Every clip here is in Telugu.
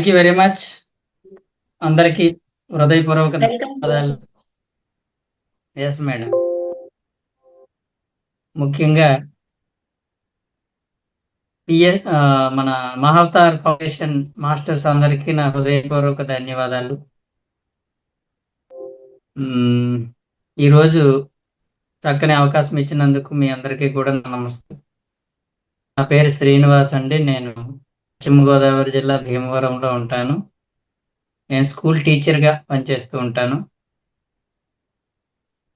Thank you very much. అందరికీ హృదయపూర్వక వెల్కమ్ ధన్యవాదాలు. Yes madam. ముఖ్యంగా మన మహావతార్ ఫౌండేషన్ మాస్టర్స్ అందరికీ నా హృదయపూర్వక ధన్యవాదాలు. ఈరోజు చక్కని అవకాశం ఇచ్చినందుకు మీ అందరికీ కూడా నమస్తే. నా పేరు శ్రీనివాస్ అండి. నేను పశ్చిమ గోదావరి జిల్లా భీమవరంలో ఉంటాను. నేను స్కూల్ టీచర్గా పనిచేస్తూ ఉంటాను.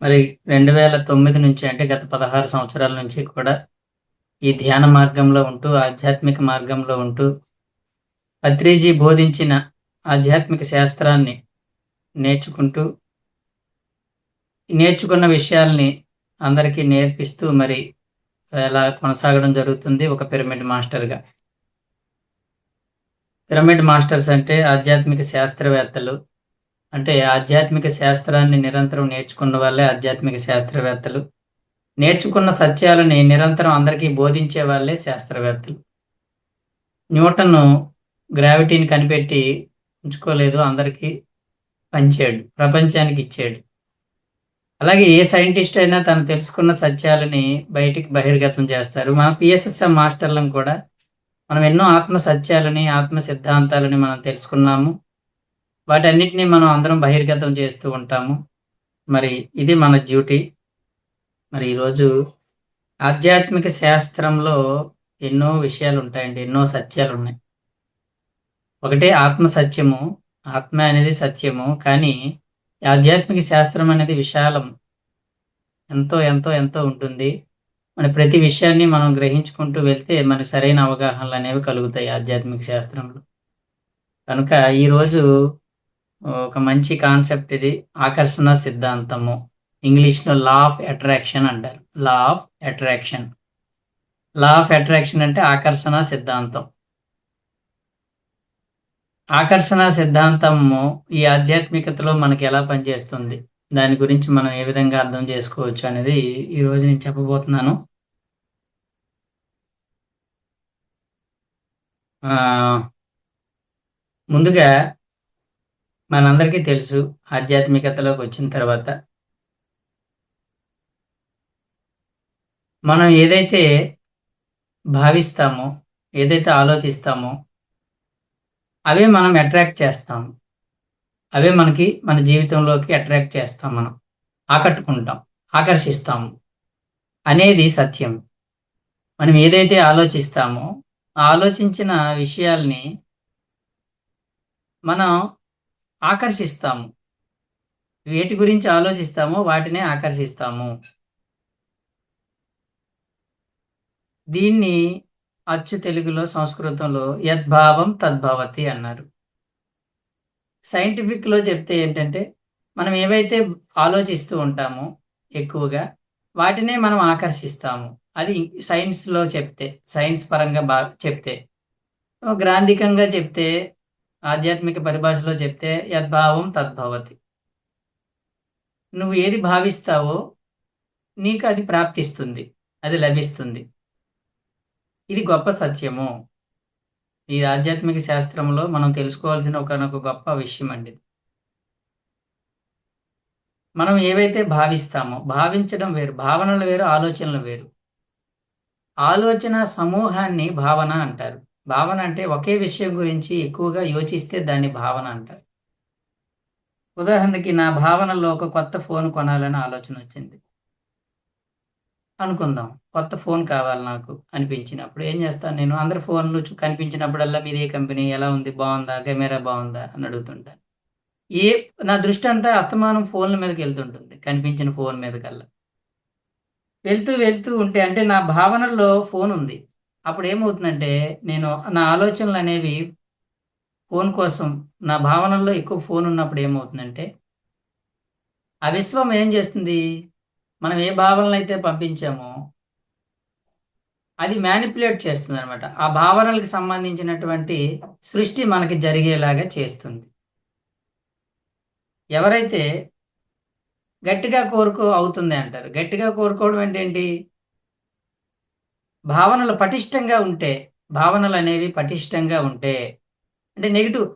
మరి 2009 నుంచి అంటే గత 16 సంవత్సరాల నుంచి కూడా ఈ ధ్యాన మార్గంలో ఉంటూ ఆధ్యాత్మిక మార్గంలో ఉంటూ పత్రిజీ బోధించిన ఆధ్యాత్మిక శాస్త్రాన్ని నేర్చుకుంటూ నేర్చుకున్న విషయాల్ని అందరికీ నేర్పిస్తూ మరి ఎలా కొనసాగడం జరుగుతుంది ఒక పిరమిడ్ మాస్టర్గా. పిరమిడ్ మాస్టర్స్ అంటే ఆధ్యాత్మిక శాస్త్రవేత్తలు. అంటే ఆధ్యాత్మిక శాస్త్రాన్ని నిరంతరం నేర్చుకున్న వాళ్ళే ఆధ్యాత్మిక శాస్త్రవేత్తలు. నేర్చుకున్న సత్యాలని నిరంతరం అందరికీ బోధించే వాళ్ళే శాస్త్రవేత్తలు. న్యూటన్ గ్రావిటీని కనిపెట్టి ఉంచుకోలేదు, అందరికీ పంచాడు, ప్రపంచానికి ఇచ్చాడు. అలాగే ఏ సైంటిస్ట్ అయినా తను తెలుసుకున్న సత్యాలని బయటికి బహిర్గతం చేస్తారు. మన పిఎస్ఎస్ఎం మాస్టర్లను కూడా మనం ఎన్నో ఆత్మ సత్యాలని ఆత్మ సిద్ధాంతాలని మనం తెలుసుకున్నాము. వాటన్నిటినీ మనం అందరం బహిర్గతం చేస్తూ ఉంటాము. మరి ఇది మన డ్యూటీ. మరి ఈరోజు ఆధ్యాత్మిక శాస్త్రంలో ఎన్నో విషయాలు ఉంటాయండి, ఎన్నో సత్యాలు ఉన్నాయి. ఒకటే ఆత్మ సత్యము, ఆత్మ అనేది సత్యము. కానీ ఆధ్యాత్మిక శాస్త్రం అనేది విశాలం, ఎంతో ఎంతో ఎంతో ఉంటుంది. మన ప్రతి విషయాన్ని మనం గ్రహించుకుంటూ వెళ్తే మనకు సరైన అవగాహనలు అనేవి కలుగుతాయి ఆధ్యాత్మిక శాస్త్రంలో. కనుక ఈరోజు ఒక మంచి కాన్సెప్ట్ ఇది, ఆకర్షణ సిద్ధాంతము. ఇంగ్లీష్లో లా ఆఫ్ అట్రాక్షన్ అంటారు. Law of attraction. Law of attraction అంటే ఆకర్షణ సిద్ధాంతం. ఆకర్షణ సిద్ధాంతము ఈ ఆధ్యాత్మికతలో మనకి ఎలా పనిచేస్తుంది, దాని గురించి మనం ఏ విధంగా అర్థం చేసుకోవచ్చు అనేది ఈరోజు నేను చెప్పబోతున్నాను. ముందుగా మనందరికీ తెలుసు, ఆధ్యాత్మికతలోకి వచ్చిన తర్వాత మనం ఏదైతే భావిస్తామో, ఏదైతే ఆలోచిస్తామో అవే మనం అట్రాక్ట్ చేస్తాం. అవే మనకి మన జీవితంలోకి అట్రాక్ట్ చేస్తాం, మనం ఆకట్టుకుంటాం, ఆకర్షిస్తాము అనేది సత్యం. మనం ఏదైతే ఆలోచిస్తామో ఆ ఆలోచించిన విషయాల్ని మనం ఆకర్షిస్తాము. వేటి గురించి ఆలోచిస్తామో వాటినే ఆకర్షిస్తాము. దీన్ని అచ్చు తెలుగులో, సంస్కృతంలో యద్భావం తద్భవతి అన్నారు. సైంటిఫిక్లో చెప్తే ఏంటంటే, మనం ఏవైతే ఆలోచిస్తూ ఉంటామో ఎక్కువగా వాటినే మనం ఆకర్షిస్తాము. అది సైన్స్లో చెప్తే, సైన్స్ పరంగా చెప్తే. గ్రాంధికంగా చెప్తే, ఆధ్యాత్మిక పరిభాషలో చెప్తే యద్భావం తద్భవతి. నువ్వు ఏది భావిస్తావో నీకు అది ప్రాప్తిస్తుంది, అది లభిస్తుంది. ఇది గొప్ప సత్యము. ఈ ఆధ్యాత్మిక శాస్త్రంలో మనం తెలుసుకోవాల్సిన ఒకనొక గొప్ప విషయం అండి. మనం ఏవైతే భావిస్తామో, భావించడం వేరు, భావనలు వేరు, ఆలోచనలు వేరు. ఆలోచన సమూహాన్ని భావన అంటారు. భావన అంటే ఒకే విషయం గురించి ఎక్కువగా యోచిస్తే దాన్ని భావన అంటారు. ఉదాహరణకి నా భావనలో ఒక కొత్త ఫోన్ కొనాలని ఆలోచన వచ్చింది అనుకుందాం. కొత్త ఫోన్ కావాలి నాకు అనిపించినప్పుడు ఏం చేస్తాను, నేను అందరి ఫోన్లు కనిపించినప్పుడల్లా మీది ఏ కంపెనీ, ఎలా ఉంది, బాగుందా, కెమెరా బాగుందా అని అడుగుతుంటాను. నా దృష్టి అంతా అస్తమానం ఫోన్ల మీదకి వెళ్తుంటుంది, కనిపించిన ఫోన్ మీద కల్లా. వెళ్తూ వెళ్తూ ఉంటే అంటే నా భావనల్లో ఫోన్ ఉంది. అప్పుడు ఏమవుతుందంటే నేను నా ఆలోచనలు అనేవి ఫోన్ కోసం, నా భావనల్లో ఎక్కువ ఫోన్ ఉన్నప్పుడు ఏమవుతుందంటే ఆ విశ్వం ఏం చేస్తుంది, మనం ఏ భావనలు అయితే పంపించామో అది మ్యానిపులేట్ చేస్తుంది అనమాట. ఆ భావనలకు సంబంధించినటువంటి సృష్టి మనకి జరిగేలాగా చేస్తుంది. ఎవరైతే గట్టిగా కోరుకో అవుతుంది అంటారు. గట్టిగా కోరుకోవడం అంటే ఏంటి, భావనలు పటిష్టంగా ఉంటే, భావనలు అనేవి పటిష్టంగా ఉంటే అంటే నెగిటివ్.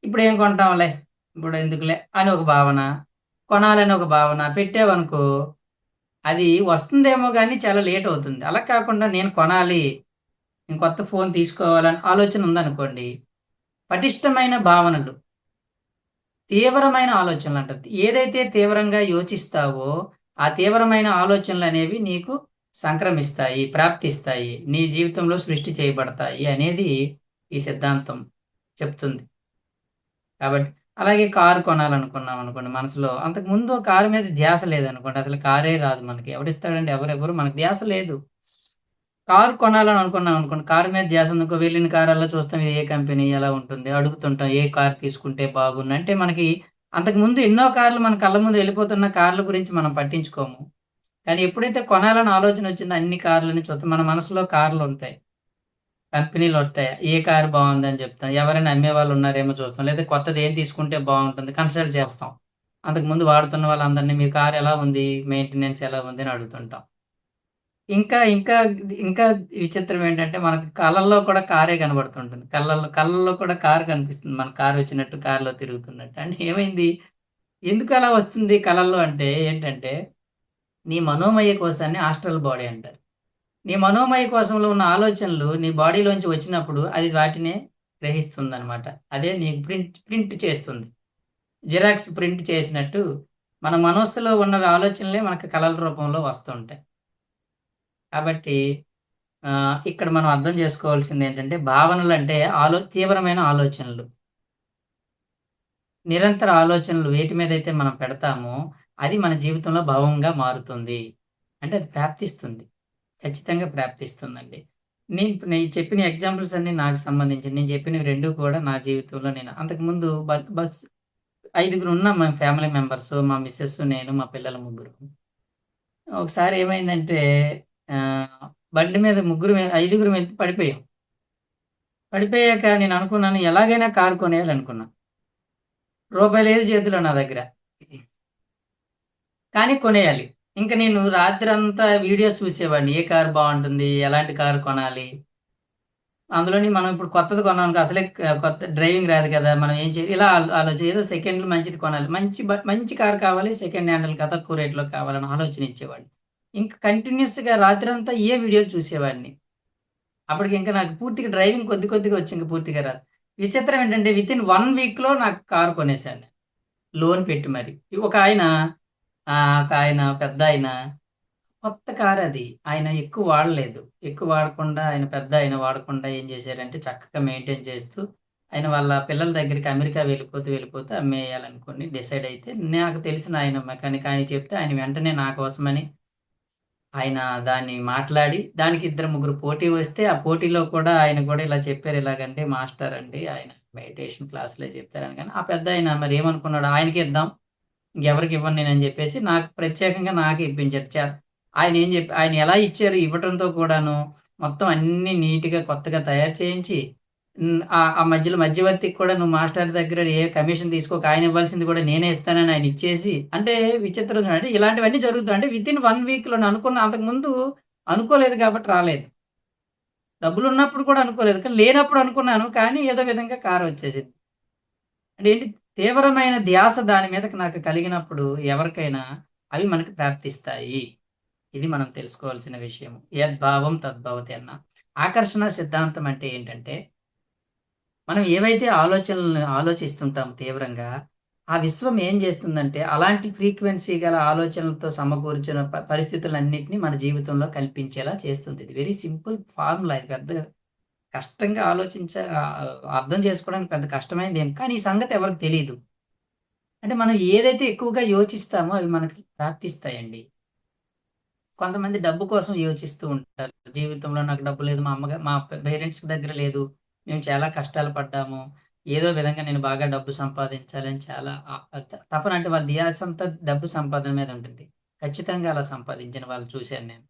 ఇప్పుడు ఏం కొంటాంలే, ఇప్పుడు ఎందుకులే అని ఒక భావన, కొనాలని ఒక భావన పెట్టావనుకో, అది వస్తుందేమో కానీ చాలా లేట్ అవుతుంది. అలా కాకుండా నేను కొనాలి, నేను కొత్త ఫోన్ తీసుకోవాలని ఆలోచన ఉందనుకోండి, పటిష్టమైన భావనలు, తీవ్రమైన ఆలోచనలు అంటారు. ఏదైతే తీవ్రంగా యోచిస్తావో ఆ తీవ్రమైన ఆలోచనలు అనేవి నీకు సంక్రమిస్తాయి, ప్రాప్తిస్తాయి, నీ జీవితంలో సృష్టి చేయబడతాయి అనేది ఈ సిద్ధాంతం చెప్తుంది. కాబట్టి అలాగే కారు కొనాలనుకున్నాం అనుకోండి, మనసులో అంతకు ముందు కారు మీద ధ్యాస లేదనుకోండి, అసలు కారే రాదు మనకి. ఎవరిస్తాడండి? ఎవరెవరు, మనకు ధ్యాస లేదు. కారు కొనాలని అనుకున్నాం అనుకోండి, కారు మీద ధ్యాస ఉందనుకో, వెళ్ళిన కారల్లా చూస్తాం ఇది ఏ కంపెనీ, ఎలా ఉంటుంది, అడుగుతుంటాం ఏ కార్ తీసుకుంటే బాగుండు. అంటే మనకి అంతకు ముందు ఎన్నో కార్లు మన కళ్ళ ముందు వెళ్ళిపోతున్న కార్ల గురించి మనం పట్టించుకోము. కానీ ఎప్పుడైతే కొనాలని ఆలోచన వచ్చిందో అన్ని కార్లని చూస్తాం, మన మనసులో కార్లు ఉంటాయి, కంపెనీలు ఉంటాయి. ఏ కారు బాగుందని చెప్తాం, ఎవరైనా అమ్మే వాళ్ళు ఉన్నారేమో చూస్తాం, లేదా కొత్తది ఏం తీసుకుంటే బాగుంటుంది కన్సల్ట్ చేస్తాం. అంతకు ముందు వాడుతున్న వాళ్ళందరినీ మీ కార్ ఎలా ఉంది, మెయింటెనెన్స్ ఎలా ఉంది అని అడుగుతుంటాం. ఇంకా ఇంకా ఇంకా విచిత్రం ఏంటంటే మనకు కళ్ళల్లో కూడా కారే కనబడుతుంటుంది. కళ్ళల్లో కళ్ళల్లో కూడా కారు కనిపిస్తుంది. మన కారు వచ్చినట్టు, కారులో తిరుగుతున్నట్టు. అంటే ఏమైంది? ఎందుకు అలా వస్తుంది కళల్లో అంటే ఏంటంటే, నీ మనోమయ కోశాన్ని ఆస్ట్రల్ బాడీ అంటారు. నీ మనోమయ కోశంలో ఉన్న ఆలోచనలు నీ బాడీలోంచి వచ్చినప్పుడు అది వాటినే గ్రహిస్తుందనమాట. అదే నీకు ప్రింట్ ప్రింట్ చేస్తుంది. జిరాక్స్ ప్రింట్ చేసినట్టు మన మనస్సులో ఉన్న ఆలోచనలే మనకు కళల రూపంలో వస్తుంటాయి. కాబట్టి ఇక్కడ మనం అర్థం చేసుకోవాల్సిందేంటంటే, భావనలంటే తీవ్రమైన ఆలోచనలు. నిరంతర ఆలోచనలు వేటి మీదైతే మనం పెడతామో, అది మన జీవితంలో భావంగా మారుతుంది. అంటే అది ప్రాప్తిస్తుంది. ఖచ్చితంగా ప్రాప్తిస్తుందండి. నేను చెప్పిన ఎగ్జాంపుల్స్ అన్నీ నాకు సంబంధించినయి. నేను చెప్పినవి 2 కూడా నా జీవితంలో నేను అంతకుముందు బస్ ఐదుగురు ఉన్నాం మేము, ఫ్యామిలీ మెంబర్స్. మా మిసెస్, నేను, మా పిల్లలు ముగ్గురు. ఒకసారి ఏమైందంటే బండి మీద ఐదుగురం వెళ్లి పడిపోయాం. పడిపోయాక నేను అనుకున్నాను ఎలాగైనా కారు కొనేయాలనుకున్నా. రూపాయి లేదు చేతిలో నా దగ్గర. కానీ కొనేయాలి. ఇంక నేను రాత్రంతా వీడియోస్ చూసేవాడిని. ఏ కారు బావుంటుంది? ఎలాంటి కారు కొనాలి? అందులోని మనం ఇప్పుడు కొత్తది కొన్నామనుకో అసలే కొత్త డ్రైవింగ్ రాదు కదా! మనం ఏం చేయాలి? ఇలా ఏదో సెకండ్‌లో మంచిది కొనాలి. మంచి కారు కావాలి. సెకండ్ హ్యాండిల్ తక్కువ రేట్‌లో కావాలని ఆలోచన ఇచ్చేవాడిని. ఇంక కంటిన్యూయస్‌గా రాత్రంతా ఇయ్యే వీడియోలు చూసేవాడిని. అప్పటికింక నాకు పూర్తిగా డ్రైవింగ్ కొద్ది కొద్దిగా వచ్చు. ఇంక పూర్తిగా రాదు. విచిత్రం ఏంటంటే వితిన్ 1 వీక్‌లో నాకు కారు కొనేసాను. లోన్ పెట్టి మరి. ఒకాయన పెద్దాయన కొత్త కారది. ఆయన ఎక్కువ వాడలేదు. ఎక్కువ వాడకుండా ఆయన పెద్దాయన వాడకుండా ఏం చేశారంటే చక్కగా మెయింటైన్ చేస్తూ ఆయన వాళ్ళ పిల్లల దగ్గరికి అమెరికా వెళ్ళిపోతూ అమ్మేయాలనుకోని డిసైడ్ అయితే, నాకు తెలిసిన ఆయన మెకానిక్, ఆయన చెప్తే ఆయన వెంటనే నా కోసమని ఆయన దాన్ని మాట్లాడి, దానికి ఇద్దరు ముగ్గురు పోటీ వస్తే, ఆ పోటీలో కూడా ఆయన కూడా ఇలా చెప్పారు. ఇలాగండి మాస్టర్ అండి ఆయన మెడిటేషన్ క్లాసులే చెప్తారని. కానీ ఆ పెద్దాయన మరి ఏమనుకున్నాడో ఆయనకే ఇద్దాం, ఇంకెవరికి ఇవ్వను నేనని చెప్పేసి నాకు ప్రత్యేకంగా నాకే ఇప్పించారు. ఆయన ఎలా ఇచ్చారు ఇవ్వటంతో కూడాను మొత్తం అన్నీ నీట్‌గా కొత్తగా తయారు చేయించి, ఆ మధ్యలో మధ్యవర్తికి కూడా నువ్వు మాస్టర్ దగ్గర ఏ కమిషన్ తీసుకోక ఆయన ఇవ్వాల్సింది కూడా నేనే ఇస్తానని ఆయన ఇచ్చేసి, అంటే విచిత్రం చూడండి. అంటే ఇలాంటివన్నీ జరుగుతాయి. అంటే వితిన్ 1 వీక్‌లోనే అంతకుముందు అనుకోలేదు కాబట్టి రాలేదు. డబ్బులున్నప్పుడు కూడా అనుకోలేదు. కానీ లేనప్పుడు అనుకున్నాను. కానీ ఏదో విధంగా కారొచ్చేసింది. అంటే ఏంటి, తీవ్రమైన ధ్యాస దాని మీదకి నాకు కలిగినప్పుడు ఎవరికైనా అవి మనకు ప్రాప్తిస్తాయి. ఇది మనం తెలుసుకోవాల్సిన విషయం. యద్భావం తద్భవతి అన్న. ఆకర్షణ సిద్ధాంతం అంటే ఏంటంటే, మనం ఏవైతే ఆలోచనలను ఆలోచిస్తుంటామో తీవ్రంగా, ఆ విశ్వం ఏం చేస్తుందంటే, అలాంటి ఫ్రీక్వెన్సీ గల ఆలోచనలతో సమకూర్చిన పరిస్థితులన్నిటిని మన జీవితంలో కల్పించేలా చేస్తుంది. ఇది వెరీ సింపుల్ ఫార్ములా. ఇది పెద్ద కష్టంగా అర్థం చేసుకోవడానికి పెద్ద కష్టమైనదేం కానీ ఈ సంగతి ఎవరికీ తెలీదు. అంటే మనం ఏదైతే ఎక్కువగా యోచిస్తామో అవి మనకు ప్రాప్తిస్తాయండి. కొంతమంది డబ్బు కోసం యోచిస్తూ ఉంటారు. జీవితంలో నాకు డబ్బు లేదు. మా పేరెంట్స్ దగ్గర లేదు. మేము చాలా కష్టాలు పడ్డాము. ఏదో విధంగా నేను బాగా డబ్బు సంపాదించాలి అని చాలా తపన, అంటే వాళ్ళ ధ్యాసంతా డబ్బు సంపాదన మీద ఉంటుంది. ఖచ్చితంగా అలా సంపాదించిన వాళ్ళు చూశాను నేను.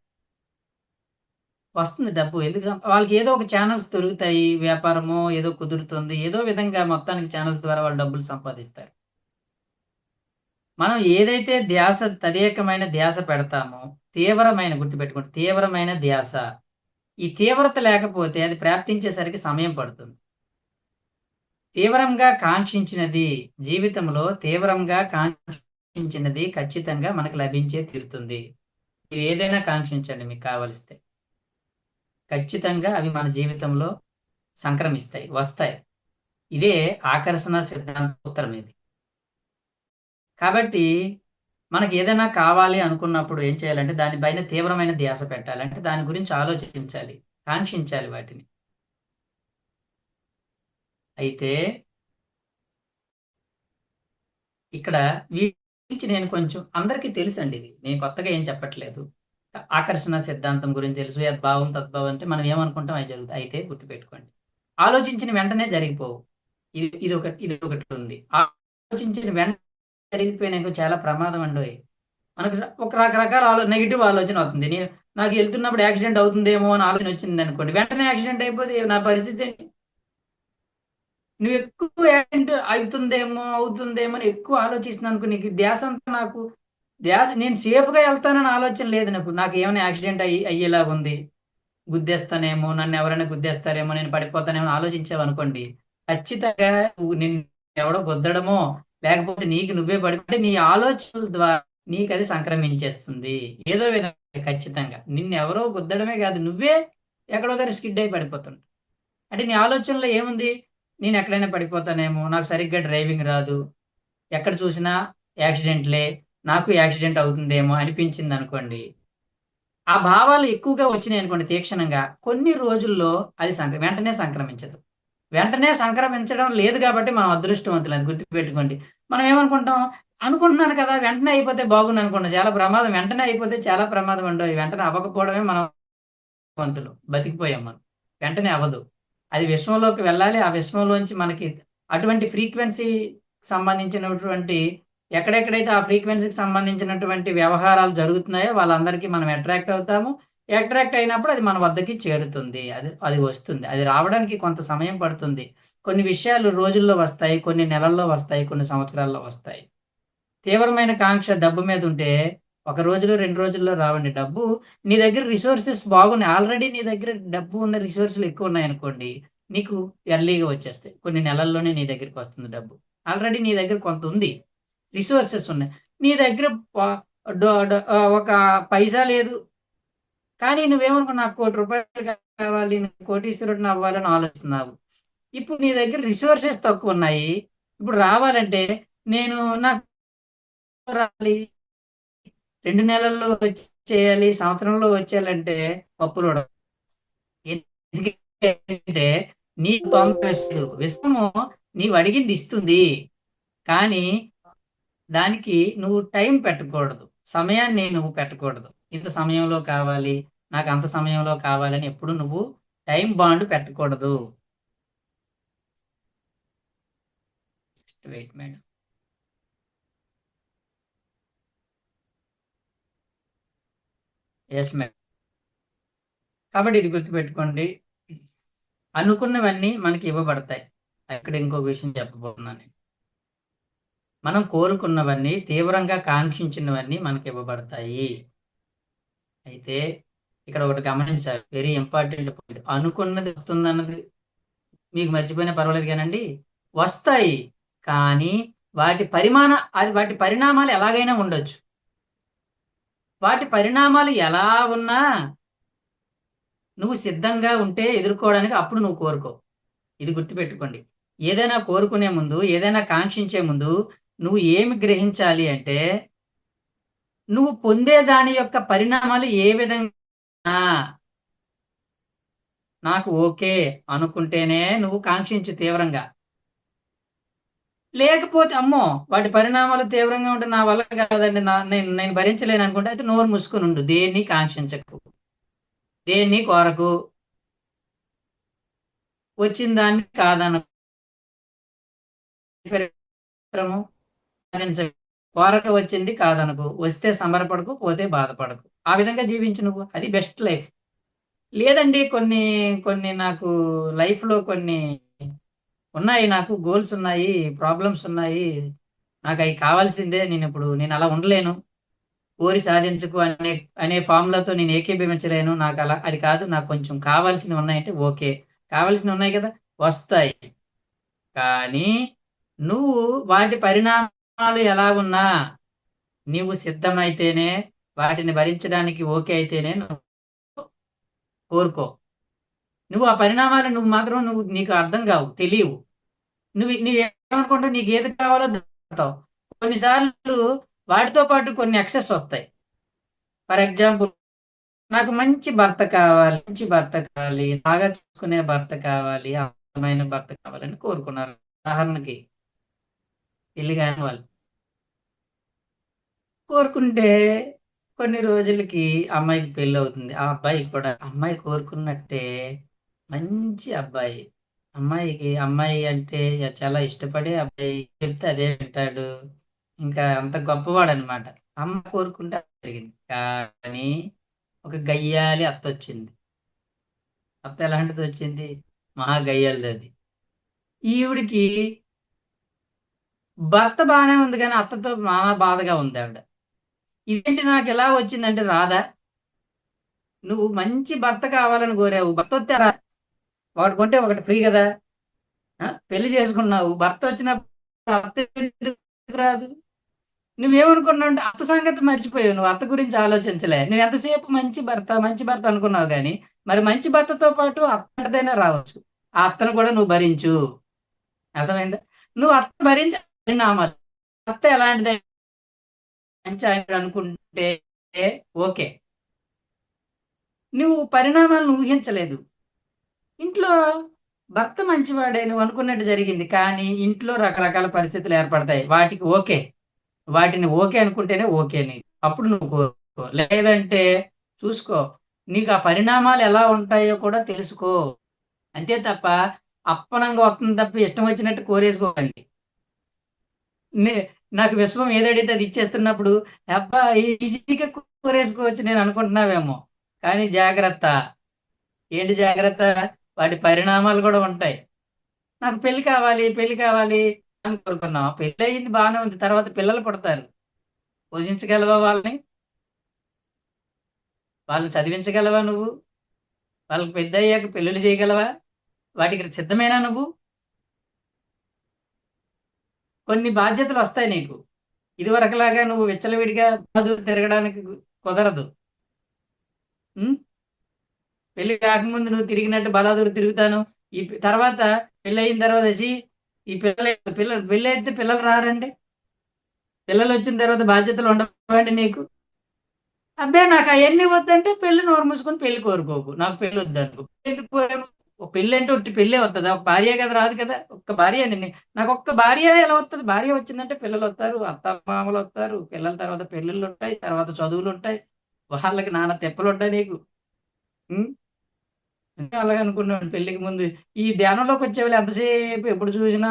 వస్తుంది డబ్బు. ఎందుకు వాళ్ళకి ఏదో ఒక ఛానెల్స్ దొరుకుతాయి. వ్యాపారమో ఏదో కుదురుతుంది. ఏదో విధంగా మొత్తానికి ఛానెల్స్ ద్వారా వాళ్ళు డబ్బులు సంపాదిస్తారు. మనం ఏదైతే తదేకమైన ధ్యాస పెడతామో, గుర్తుపెట్టుకోండి, తీవ్రమైన ధ్యాస. ఈ తీవ్రత లేకపోతే అది ప్రాప్తించేసరికి సమయం పడుతుంది. తీవ్రంగా కాంక్షించినది, జీవితంలో తీవ్రంగా కాంక్షించినది ఖచ్చితంగా మనకు లభించే తీరుతుంది. మీరు ఏదైనా కాంక్షించండి మీకు కావలిస్తే. ఖచ్చితంగా అవి మన జీవితంలో సంక్రమిస్తాయి, వస్తాయి. ఇదే ఆకర్షణ సిద్ధాంత ఉత్తరం ఇది. కాబట్టి మనకి ఏదైనా కావాలి అనుకున్నప్పుడు ఏం చేయాలంటే దానిపైన తీవ్రమైన ధ్యాస పెట్టాలి. అంటే దాని గురించి ఆలోచించాలి, కాంక్షించాలి వాటిని. అయితే ఇక్కడ వీటి గురించి నేను కొంచెం అందరికీ తెలుసండి ఇది. నేను కొత్తగా ఏం చెప్పట్లేదు. ఆకర్షణ సిద్ధాంతం గురించి తెలుసు. యద్భావం తద్భావం అంటే మనం ఏమనుకుంటాం అవి జరుగుతాయి. అయితే గుర్తుపెట్టుకోండి. ఆలోచించిన వెంటనే జరిగిపోవు. ఇది ఒకటి ఉంది. ఆలోచించిన వెంటనే జరిగిపోయినాక చాలా ప్రమాదం అండోయ్. మనకు ఒక రకరకాల నెగిటివ్ ఆలోచన అవుతుంది. నాకు వెళ్తున్నప్పుడు యాక్సిడెంట్ అవుతుందేమో అని ఆలోచన వచ్చింది అనుకోండి. వెంటనే యాక్సిడెంట్ అయిపోతే నా పరిస్థితి ఏంటి? నువ్వు ఎక్కువ యాక్సిడెంట్ అవుతుందేమో అని ఎక్కువ ఆలోచిస్తున్నాను అనుకో, నీకు ధ్యాస అంతా నేను సేఫ్ గా వెళ్తానని ఆలోచన లేదు నాకు ఏమైనా యాక్సిడెంట్ అయ్యేలాగా ఉంది, గుద్దేస్తానేమో, నన్ను ఎవరైనా గుద్దేస్తారేమో, నేను పడిపోతానేమో ఆలోచించావు అనుకోండి, ఖచ్చితంగా నిన్ను ఎవడో గుద్దడమో లేకపోతే నీకు నువ్వే పడిపోతే నీ ఆలోచనల ద్వారా నీకు అది సంక్రమించేస్తుంది ఏదో విధంగా. ఖచ్చితంగా నిన్ను ఎవరో గుద్దడమే కాదు, నువ్వే ఎక్కడో దగ్గర స్కిడ్ అయి పడిపోతుంటావు. అంటే నీ ఆలోచనలో ఏముంది? నేను ఎక్కడైనా పడిపోతానేమో, నాకు సరిగ్గా డ్రైవింగ్ రాదు, ఎక్కడ చూసినా యాక్సిడెంట్లే, నాకు యాక్సిడెంట్ అవుతుందేమో అనిపించింది అనుకోండి. ఆ భావాలు ఎక్కువగా వచ్చినాయి అనుకోండి తీక్షణంగా, కొన్ని రోజుల్లో అది వెంటనే సంక్రమించదు. వెంటనే సంక్రమించడం లేదు కాబట్టి మనం అదృష్టవంతులు, అది గుర్తుపెట్టుకోండి. మనం ఏమనుకుంటాం? అనుకుంటున్నాను కదా, వెంటనే అయిపోతే బాగుండు అనుకుంటాం. చాలా ప్రమాదం, వెంటనే అయిపోతే చాలా ప్రమాదం అండి. వెంటనే అవ్వకపోవడమే మనం వంతులు, బతికిపోయాం మనం. వెంటనే అవ్వదు. అది విశ్వంలోకి వెళ్ళాలి. ఆ విశ్వంలోంచి మనకి అటువంటి ఫ్రీక్వెన్సీ సంబంధించినటువంటి ఎక్కడెక్కడైతే ఆ ఫ్రీక్వెన్సీకి సంబంధించినటువంటి వ్యవహారాలు జరుగుతున్నాయో వాళ్ళందరికీ మనం అట్రాక్ట్ అవుతాము. అట్రాక్ట్ అయినప్పుడు అది మన వద్దకి చేరుతుంది. అది అది వస్తుంది. అది రావడానికి కొంత సమయం పడుతుంది. కొన్ని విషయాలు రోజుల్లో వస్తాయి, కొన్ని నెలల్లో వస్తాయి, కొన్ని సంవత్సరాల్లో వస్తాయి. తీవ్రమైన కాంక్ష డబ్బు మీద ఉంటే ఒక రోజులో 2 రోజుల్లో రావండి. డబ్బు నీ దగ్గర రిసోర్సెస్ బాగున్నాయి. ఆల్రెడీ నీ దగ్గర డబ్బు ఉన్న రిసోర్స్‌లు ఎక్కువున్నాయనుకోండి, నీకు ఎర్లీగా వచ్చేస్తాయి. కొన్ని నెలల్లోనే నీ దగ్గరికి వస్తుంది డబ్బు. ఆల్రెడీ నీ దగ్గర కొంత ఉంది. రిసోర్సెస్ ఉన్నాయి. నీ దగ్గర ప ఒక పైసా లేదు. కానీ నువ్వేమనుకున్నావు? నాకు ₹1,00,00,000 కావాలి, నేను కోటీశ్వరుడిని అవ్వాలని ఆలోచిస్తున్నావు. ఇప్పుడు నీ దగ్గర రిసోర్సెస్ తక్కువున్నాయి. ఇప్పుడు రావాలంటే నేను నాకు రావాలి, 2 నెలల్లో వచ్చేయాలి, సంవత్సరంలో వచ్చేయాలంటే పప్పులుడకవు. ఎందుకంటే నీకు తొందర విశ్వము నీవు అడిగింది ఇస్తుంది. కానీ దానికి నువ్వు టైం పెట్టకూడదు. సమయాన్ని నువ్వు పెట్టకూడదు. ఇంత సమయంలో కావాలి, నాకు అంత సమయంలో కావాలని ఎప్పుడు నువ్వు టైం బాండ్ పెట్టకూడదు. Wait madam. Yes madam. కాబట్టి ఇది గుర్తుపెట్టుకోండి. అనుకున్నవన్నీ మనకి ఇవ్వబడతాయి. ఇక్కడ ఇంకొక విషయం చెప్పబోతున్నాను. మనం కోరుకున్నవన్నీ, తీవ్రంగా కాంక్షించినవన్నీ మనకి ఇవ్వబడతాయి. అయితే ఇక్కడ ఒకటి గమనించాలి. Very important point. అనుకున్నది వస్తుందన్నది మీకు మర్చిపోయినా పర్వాలేదు కానండి, వస్తాయి. కానీ వాటి పరిణామాలు ఎలాగైనా ఉండొచ్చు. వాటి పరిణామాలు ఎలా ఉన్నా నువ్వు సిద్ధంగా ఉంటే ఎదుర్కోవడానికి అప్పుడు నువ్వు కోరుకో. ఇది గుర్తుపెట్టుకోండి. ఏదైనా కోరుకునే ముందు, ఏదైనా కాంక్షించే ముందు నువ్వు ఏమి గ్రహించాలి అంటే, నువ్వు పొందే దాని యొక్క పరిణామాలు ఏ విధంగా నాకు ఓకే అనుకుంటేనే నువ్వు కాంక్షించు తీవ్రంగా. లేకపోతే అమ్మో వాటి పరిణామాలు తీవ్రంగా ఉంటే నా వల్ల కాదండి, నేను నేను భరించలేను అనుకుంటే అయితే నోరు మూసుకుని ఉండు. దేన్ని కాంక్షించకు, దేన్ని కోరకు, వచ్చిన దాన్ని కాదనకు, సాధించకు. కోరక వచ్చింది కాదనకు, వస్తే సంబరపడకు, పోతే బాధపడకు. ఆ విధంగా జీవించు నువ్వు. అది బెస్ట్ లైఫ్. లేదండి కొన్ని కొన్ని నాకు లైఫ్లో కొన్ని ఉన్నాయి, నాకు గోల్స్ ఉన్నాయి, ప్రాబ్లమ్స్ ఉన్నాయి, నాకు అవి కావాల్సిందే, నేను అలా ఉండలేను, కోరి సాధించకు అనే అనే ఫార్ములాతో నేను ఏకీభవించలేను, నాకు అలా అది కాదు, నాకు కొంచెం కావాల్సినవి ఉన్నాయంటే ఓకే. కావాల్సినవి ఉన్నాయి కదా, వస్తాయి. కానీ నువ్వు వాటి పరిణామాలు ఎలా ఉన్నా నీవు సిద్ధమైతేనే, వాటిని భరించడానికి ఓకే అయితేనే నువ్వు కోరుకో. నువ్వు ఆ పరిణామాలు నువ్వు మాత్రం నీకు అర్థం కావు, తెలియవు. నువ్వేమనుకుంటావు, నీకు ఏది కావాలో దొరుకుతావు. కొన్నిసార్లు వాటితో పాటు కొన్ని ఎక్సెస్ వస్తాయి. ఫర్ ఎగ్జాంపుల్, నాకు మంచి భర్త కావాలి, మంచి భర్త కావాలి, బాగా చూసుకునే భర్త కావాలి, అందమైన భర్త కావాలని కోరుకున్నారు. ఉదాహరణకి పెళ్లి కాని వాళ్ళు కోరుకుంటే కొన్ని రోజులకి అమ్మాయికి పెళ్లి అవుతుంది. ఆ అబ్బాయి కూడా అమ్మాయి కోరుకున్నట్టే మంచి అబ్బాయి. అమ్మాయి అంటే చాలా ఇష్టపడే అబ్బాయి, చెప్తే అదే వింటాడు. ఇంకా అంత గొప్పవాడు అనమాట. అమ్మ కోరుకుంటే అది జరిగింది. కానీ ఒక గయ్యాలి అత్త వచ్చింది. అత్త ఎలాంటిది వచ్చింది? మహా గయ్యాలిది అది. ఈవిడికి భర్త బాగానే ఉంది, కానీ అత్తతో నానా బాధగా ఉంది ఆవిడ. ఇదేంటి నాకు ఎలా వచ్చిందంటే, రాదా, నువ్వు మంచి భర్త కావాలని కోరావు, భర్త వస్తే వాడు కొంటే ఒకటి ఫ్రీ కదా. పెళ్లి చేసుకున్నావు, భర్త వచ్చినప్పుడు అత్త ఎందుకు రాదు? నువ్వేమనుకున్నావు అంటే అత్త సంగతి మర్చిపోయావు, నువ్వు అత్త గురించి ఆలోచించలే. నువ్వు ఎంతసేపు మంచి భర్త మంచి భర్త అనుకున్నావు, కానీ మరి మంచి భర్తతో పాటు అత్తదైనా రావచ్చు. ఆ అత్తను కూడా నువ్వు భరించు. అర్థమైందా? నువ్వు అత్త భరించి పరిణామాలు, అత్త ఎలాంటిది మంచి ఆయన అనుకుంటే ఓకే. నువ్వు పరిణామాలను ఊహించలేదు. ఇంట్లో భర్త మంచివాడే, నువ్వు అనుకున్నట్టు జరిగింది, కానీ ఇంట్లో రకరకాల పరిస్థితులు ఏర్పడతాయి. వాటిని ఓకే అనుకుంటేనే ఓకే నీకు. అప్పుడు నువ్వు కోరుకో. లేదంటే చూసుకో, నీకు ఆ పరిణామాలు ఎలా ఉంటాయో కూడా తెలుసుకో. అంతే తప్ప అప్పనంగా వస్తుంది తప్ప ఇష్టం వచ్చినట్టు కోరేసుకోకండి. నాకు విశ్వం ఏదడితే అది ఇచ్చేస్తున్నప్పుడు అబ్బా ఈజీగా కోరేసుకోవచ్చు నేను అనుకుంటున్నావేమో. కానీ జాగ్రత్త. ఏంటి జాగ్రత్త? వాటి పరిణామాలు కూడా ఉంటాయి. నాకు పెళ్లి కావాలి, పెళ్లి కావాలి అని కోరుకున్నావు, పెళ్లి అయింది బాగానే ఉంది, తర్వాత పిల్లలు పుడతారు. పోషించగలవా వాళ్ళని? వాళ్ళని చదివించగలవా నువ్వు? వాళ్ళకి పెద్ద అయ్యాక పెళ్ళిళ్ళు చేయగలవా? వాటికి సిద్ధమేనా నువ్వు? కొన్ని బాధ్యతలు వస్తాయి నీకు. ఇదివరకులాగా నువ్వు విచ్చలవిడిగా తిరగడానికి కుదరదు. ఉం? పెళ్లి కాకముందు నువ్వు తిరిగినట్టు బలాదూరు తిరుగుతాను. ఈ తర్వాత పెళ్ళి అయిన తర్వాత వచ్చి ఈ పెళ్ళి అయితే పిల్లలు రారండి. పిల్లలు వచ్చిన తర్వాత బాధ్యతలు ఉండవండి నీకు. అబ్బే నాకు అవన్నీ వద్దంటే పెళ్లి నోరు మూసుకొని పెళ్లి కోరుకోకు. నాకు పెళ్లి వద్దనుకో. ఎందుకు కోరాను? ఒక పెళ్లి అంటే ఒట్టి పెళ్ళే వస్తుందా? ఒక భార్య కదా రాదు కదా. ఒక్క భార్య నాకు ఒక్క భార్య ఎలా వస్తుంది? భార్య వచ్చిందంటే పిల్లలు వస్తారు, అత్త మామలు వస్తారు, పిల్లల తర్వాత పెళ్ళిళ్ళు ఉంటాయి, తర్వాత చదువులు ఉంటాయి, వాళ్ళకి నాన్న తెప్పలు ఉంటాయి నీకు. ఉం? అంటే అలాగే అనుకున్నాను పెళ్లికి ముందు. ఈ ధ్యానంలోకి వచ్చేవాళ్ళు ఎంతసేపు ఎప్పుడు చూసినా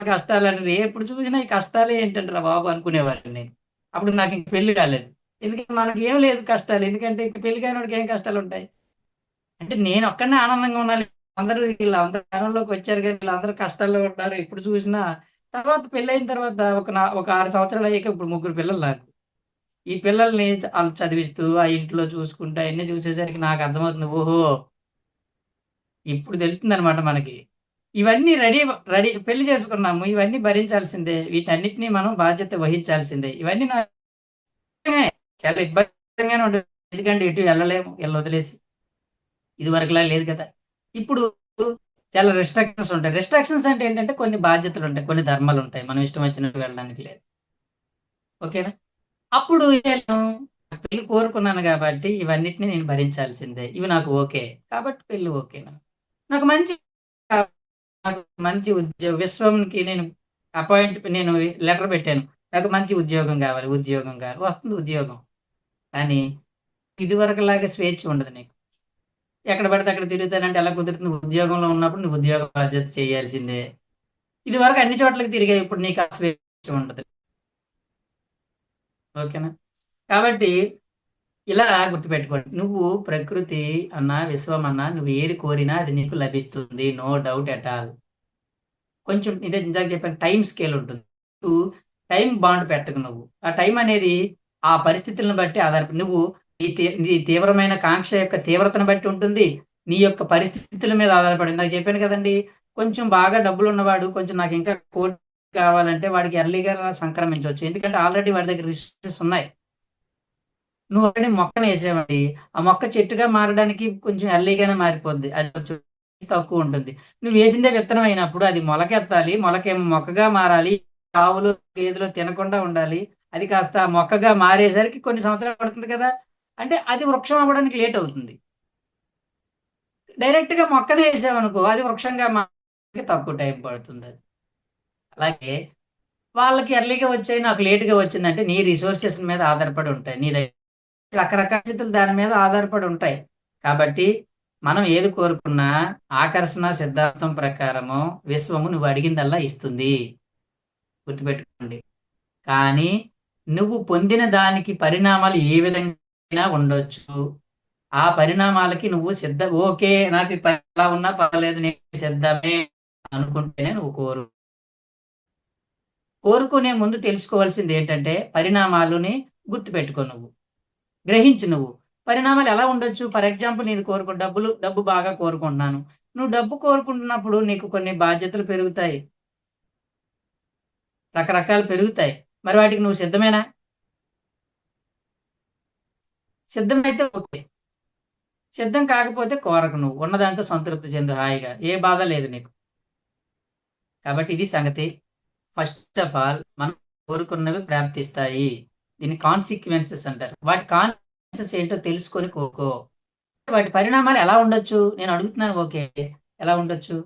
కష్టాలని, ఎప్పుడు చూసినా ఈ కష్టాలే ఏంటంటే రా బాబు అనుకునేవాడిని నేను. అప్పుడు నాకు ఇంక పెళ్లి కాలేదు. ఎందుకంటే మనకి ఏం లేదు కష్టాలు, ఎందుకంటే ఇంక పెళ్లి కానివాడికి ఏం కష్టాలు ఉంటాయి? అంటే నేను ఒక్కడనే ఆనందంగా ఉండాలి, అందరూ వీళ్ళందరూ ధ్యానంలోకి వచ్చారు కానీ వీళ్ళందరూ కష్టాల్లో ఉంటారు ఎప్పుడు చూసినా. తర్వాత పెళ్ళి అయిన తర్వాత ఒక 6 సంవత్సరాలు అయ్యాక ఇప్పుడు 3 పిల్లలు నాకు. ఈ పిల్లల్ని వాళ్ళు చదివిస్తూ ఆ ఇంట్లో చూసుకుంటూ అన్ని చూసేసరికి నాకు అర్థమవుతుంది, ఓహో ఇప్పుడు తెలుస్తుంది అనమాట మనకి. ఇవన్నీ రెడీ రెడీ పెళ్లి చేసుకున్నాము, ఇవన్నీ భరించాల్సిందే, వీటన్నిటిని మనం బాధ్యత వహించాల్సిందే. ఇవన్నీ చాలా ఇబ్బందిగానే ఉంటుంది, ఎందుకంటే ఇటు వెళ్ళలేము, వీళ్ళు వదిలేసి. ఇది వరకులా లేదు కదా. ఇప్పుడు చాలా రిస్ట్రిక్షన్స్ ఉంటాయి. రిస్ట్రిక్షన్స్ అంటే ఏంటంటే కొన్ని బాధ్యతలు ఉంటాయి, కొన్ని ధర్మాలు ఉంటాయి, మనం ఇష్టం వచ్చినట్టు వెళ్ళడానికి లేదు. ఓకేనా? అప్పుడు నేను పెళ్లి కోరుకున్నాను కాబట్టి ఇవన్నిటిని నేను భరించాల్సిందే. ఇవి నాకు ఓకే కాబట్టి పెళ్లి ఓకేనా. నాకు మంచి నాకు మంచి ఉద్యోగం, విశ్వంకి నేను లెటర్ పెట్టాను, నాకు మంచి ఉద్యోగం కావాలి, ఉద్యోగం కావాలి, వస్తుంది ఉద్యోగం. కానీ ఇదివరకులాగా స్వేచ్ఛ ఉండదు నీకు. ఎక్కడ పడితే అక్కడ తిరుగుతానంటే ఎలా కుదురుతుంది? ఉద్యోగంలో ఉన్నప్పుడు నువ్వు ఉద్యోగ బాధ్యత చేయాల్సిందే. ఇది వరకు అన్ని చోట్లకి తిరిగాయి, ఇప్పుడు నీకు ఆ స్వేచ్ఛ ఉండదు. ఓకేనా? కాబట్టి ఇలా గుర్తుపెట్టుకోండి, నువ్వు ప్రకృతి అన్నా విశ్వం అన్నా నువ్వు ఏది కోరినా అది నీకు లభిస్తుంది, నో డౌట్ ఎట్ ఆల్. కొంచెం ఇదే ఇందాక చెప్పాను, టైం స్కేల్ ఉంటుంది. నువ్వు టైం బాండ్ పెట్టకు. నువ్వు ఆ టైం అనేది ఆ పరిస్థితులను బట్టి ఆధారపడి, నువ్వు నీ తీవ్రమైన కాంక్ష యొక్క తీవ్రతను బట్టి ఉంటుంది, నీ యొక్క పరిస్థితుల మీద ఆధారపడి. నాకు చెప్పాను కదండి, కొంచెం బాగా డబ్బులు ఉన్నవాడు కొంచెం నాకు ఇంకా కోటి కావాలంటే వాడికి ఎర్లీగా సంక్రమించవచ్చు. ఎందుకంటే ఆల్రెడీ వాడి దగ్గర రిసోర్సెస్ ఉన్నాయి. నువ్వు ఆల్రెడీ మొక్కను వేసావండి, ఆ మొక్క చెట్టుగా మారడానికి కొంచెం ఎర్లీగానే మారిపోద్ది. అది కొంచెం తక్కువ ఉంటుంది. నువ్వు వేసిందే విత్తనం అయినప్పుడు అది మొలకెత్తాలి, మొక్కగా మారాలి, ఆవులు గేదెలు తినకుండా ఉండాలి. అది కాస్త మొక్కగా మారేసరికి కొన్ని సంవత్సరాలు పడుతుంది కదా. అంటే అది వృక్షం అవ్వడానికి లేట్ అవుతుంది. డైరెక్ట్ గా మొక్కనే వేసామనుకో అది వృక్షంగా మారడానికి తక్కువ టైం పడుతుంది. అది అలాగే వాళ్ళకి ఎర్లీగా వచ్చాయి, నాకు లేట్గా వచ్చిందంటే నీ రిసోర్సెస్ మీద ఆధారపడి ఉంటాయి. నీ దగ్గర రకరకాల స్థితులు దాని మీద ఆధారపడి ఉంటాయి. కాబట్టి మనం ఏది కోరుకున్నా ఆకర్షణ సిద్ధాంతం ప్రకారము విశ్వము నువ్వు అడిగిందల్లా ఇస్తుంది. గుర్తుపెట్టుకోండి. కానీ నువ్వు పొందిన దానికి పరిణామాలు ఏ విధంగా ఉండొచ్చు. ఆ పరిణామాలకి నువ్వు ఓకే నాకు ఎలా ఉన్నా పర్లేదు నేను సిద్ధమే అనుకుంటేనే నువ్వు కోరుకునే ముందు తెలుసుకోవాల్సింది ఏంటంటే పరిణామాలని గుర్తుపెట్టుకో, నువ్వు గ్రహించు. నువ్వు పరిణామాలు ఎలా ఉండొచ్చు. ఫర్ ఎగ్జాంపుల్ నేను డబ్బు బాగా కోరుకుంటున్నాను. నువ్వు డబ్బు కోరుకుంటున్నప్పుడు నీకు కొన్ని బాధ్యతలు పెరుగుతాయి, రకరకాలు పెరుగుతాయి. మరి వాటికి నువ్వు సిద్ధమేనా? సిద్ధమైతే ఓకే. సిద్ధం కాకపోతే కోరకు, నువ్వు ఉన్నదాంతో సంతృప్తి చెందు హాయిగా, ఏ బాధ లేదు నీకు. కాబట్టి ఇది సంగతి. ఫస్ట్ ఆఫ్ ఆల్ మనం కోరుకున్నవి ప్రాప్తిస్తాయి. దీన్ని కాన్సిక్వెన్సెస్ అంటారు. వాటి కాన్సిక్వెన్సెస్ ఏంటో తెలుసుకొని కోరుకో. వాటి పరిణామాలు ఎలా ఉండొచ్చు నేను అడుగుతున్నాను. ఓకే, ఎలా ఉండొచ్చు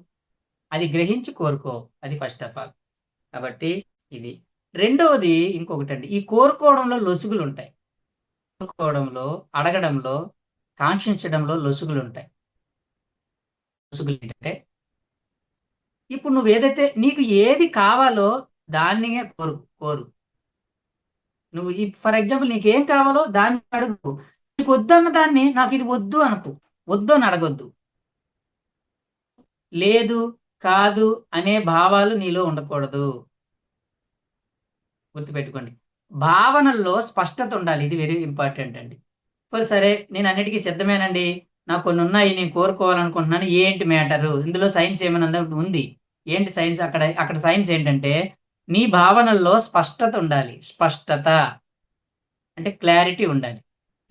అది గ్రహించి కోరుకో. అది ఫస్ట్ ఆఫ్ ఆల్. కాబట్టి ఇది. రెండవది ఇంకొకటి అండి, ఈ కోరుకోవడంలో లొసుగులు ఉంటాయి. కోరుకోవడంలో, అడగడంలో, కాంక్షించడంలో లొసుగులు ఉంటాయి. లొసుగులు ఏంటంటే ఇప్పుడు నువ్వు ఏదైతే నీకు ఏది కావాలో దాన్నే కోరు కోరు నువ్వు ఫర్ ఎగ్జాంపుల్ నీకు ఏం కావాలో దాన్ని అడుగు. నీకు వద్దు అన్న దాన్ని నాకు ఇది వద్దు అనుకో. వద్దు అని అడగొద్దు. లేదు, కాదు అనే భావాలు నీలో ఉండకూడదు. గుర్తుపెట్టుకోండి. భావనల్లో స్పష్టత ఉండాలి. ఇది వెరీ ఇంపార్టెంట్ అండి. ఇప్పుడు సరే నేను అన్నిటికీ సిద్ధమేనండి, నాకు కొన్ని ఉన్నాయి, నేను కోరుకోవాలనుకుంటున్నాను, ఏంటి మ్యాటరు ఇందులో సైన్స్ ఏమైనా ఉంది? ఏంటి సైన్స్? అక్కడ అక్కడ సైన్స్ ఏంటంటే నీ భావనల్లో స్పష్టత ఉండాలి. స్పష్టత అంటే క్లారిటీ ఉండాలి.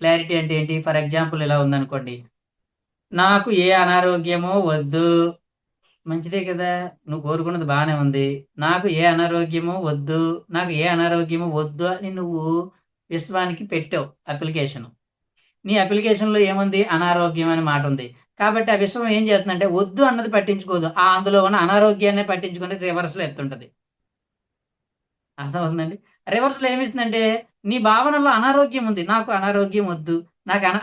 క్లారిటీ అంటే ఏంటి? ఫర్ ఎగ్జాంపుల్ ఇలా ఉందనుకోండి, నాకు ఏ అనారోగ్యమో వద్దు. మంచిదే కదా, నువ్వు కోరుకున్నది బాగానే ఉంది. నాకు ఏ అనారోగ్యమో వద్దు, నాకు ఏ అనారోగ్యమో వద్దు అని నువ్వు విశ్వానికి పెట్టావు అప్లికేషన్. నీ అప్లికేషన్లో ఏముంది? అనారోగ్యం అని మాట ఉంది. కాబట్టి ఆ విశ్వం ఏం చేస్తుందంటే వద్దు అన్నది పట్టించుకోదు, అందులో ఉన్న అనారోగ్యాన్ని పట్టించుకుని రివర్స్లో ఎత్తుంటది. అర్థమవుతుందండి? రివర్స్లో ఏమిస్తుందంటే నీ భావనలో అనారోగ్యం ఉంది, నాకు అనారోగ్యం వద్దు.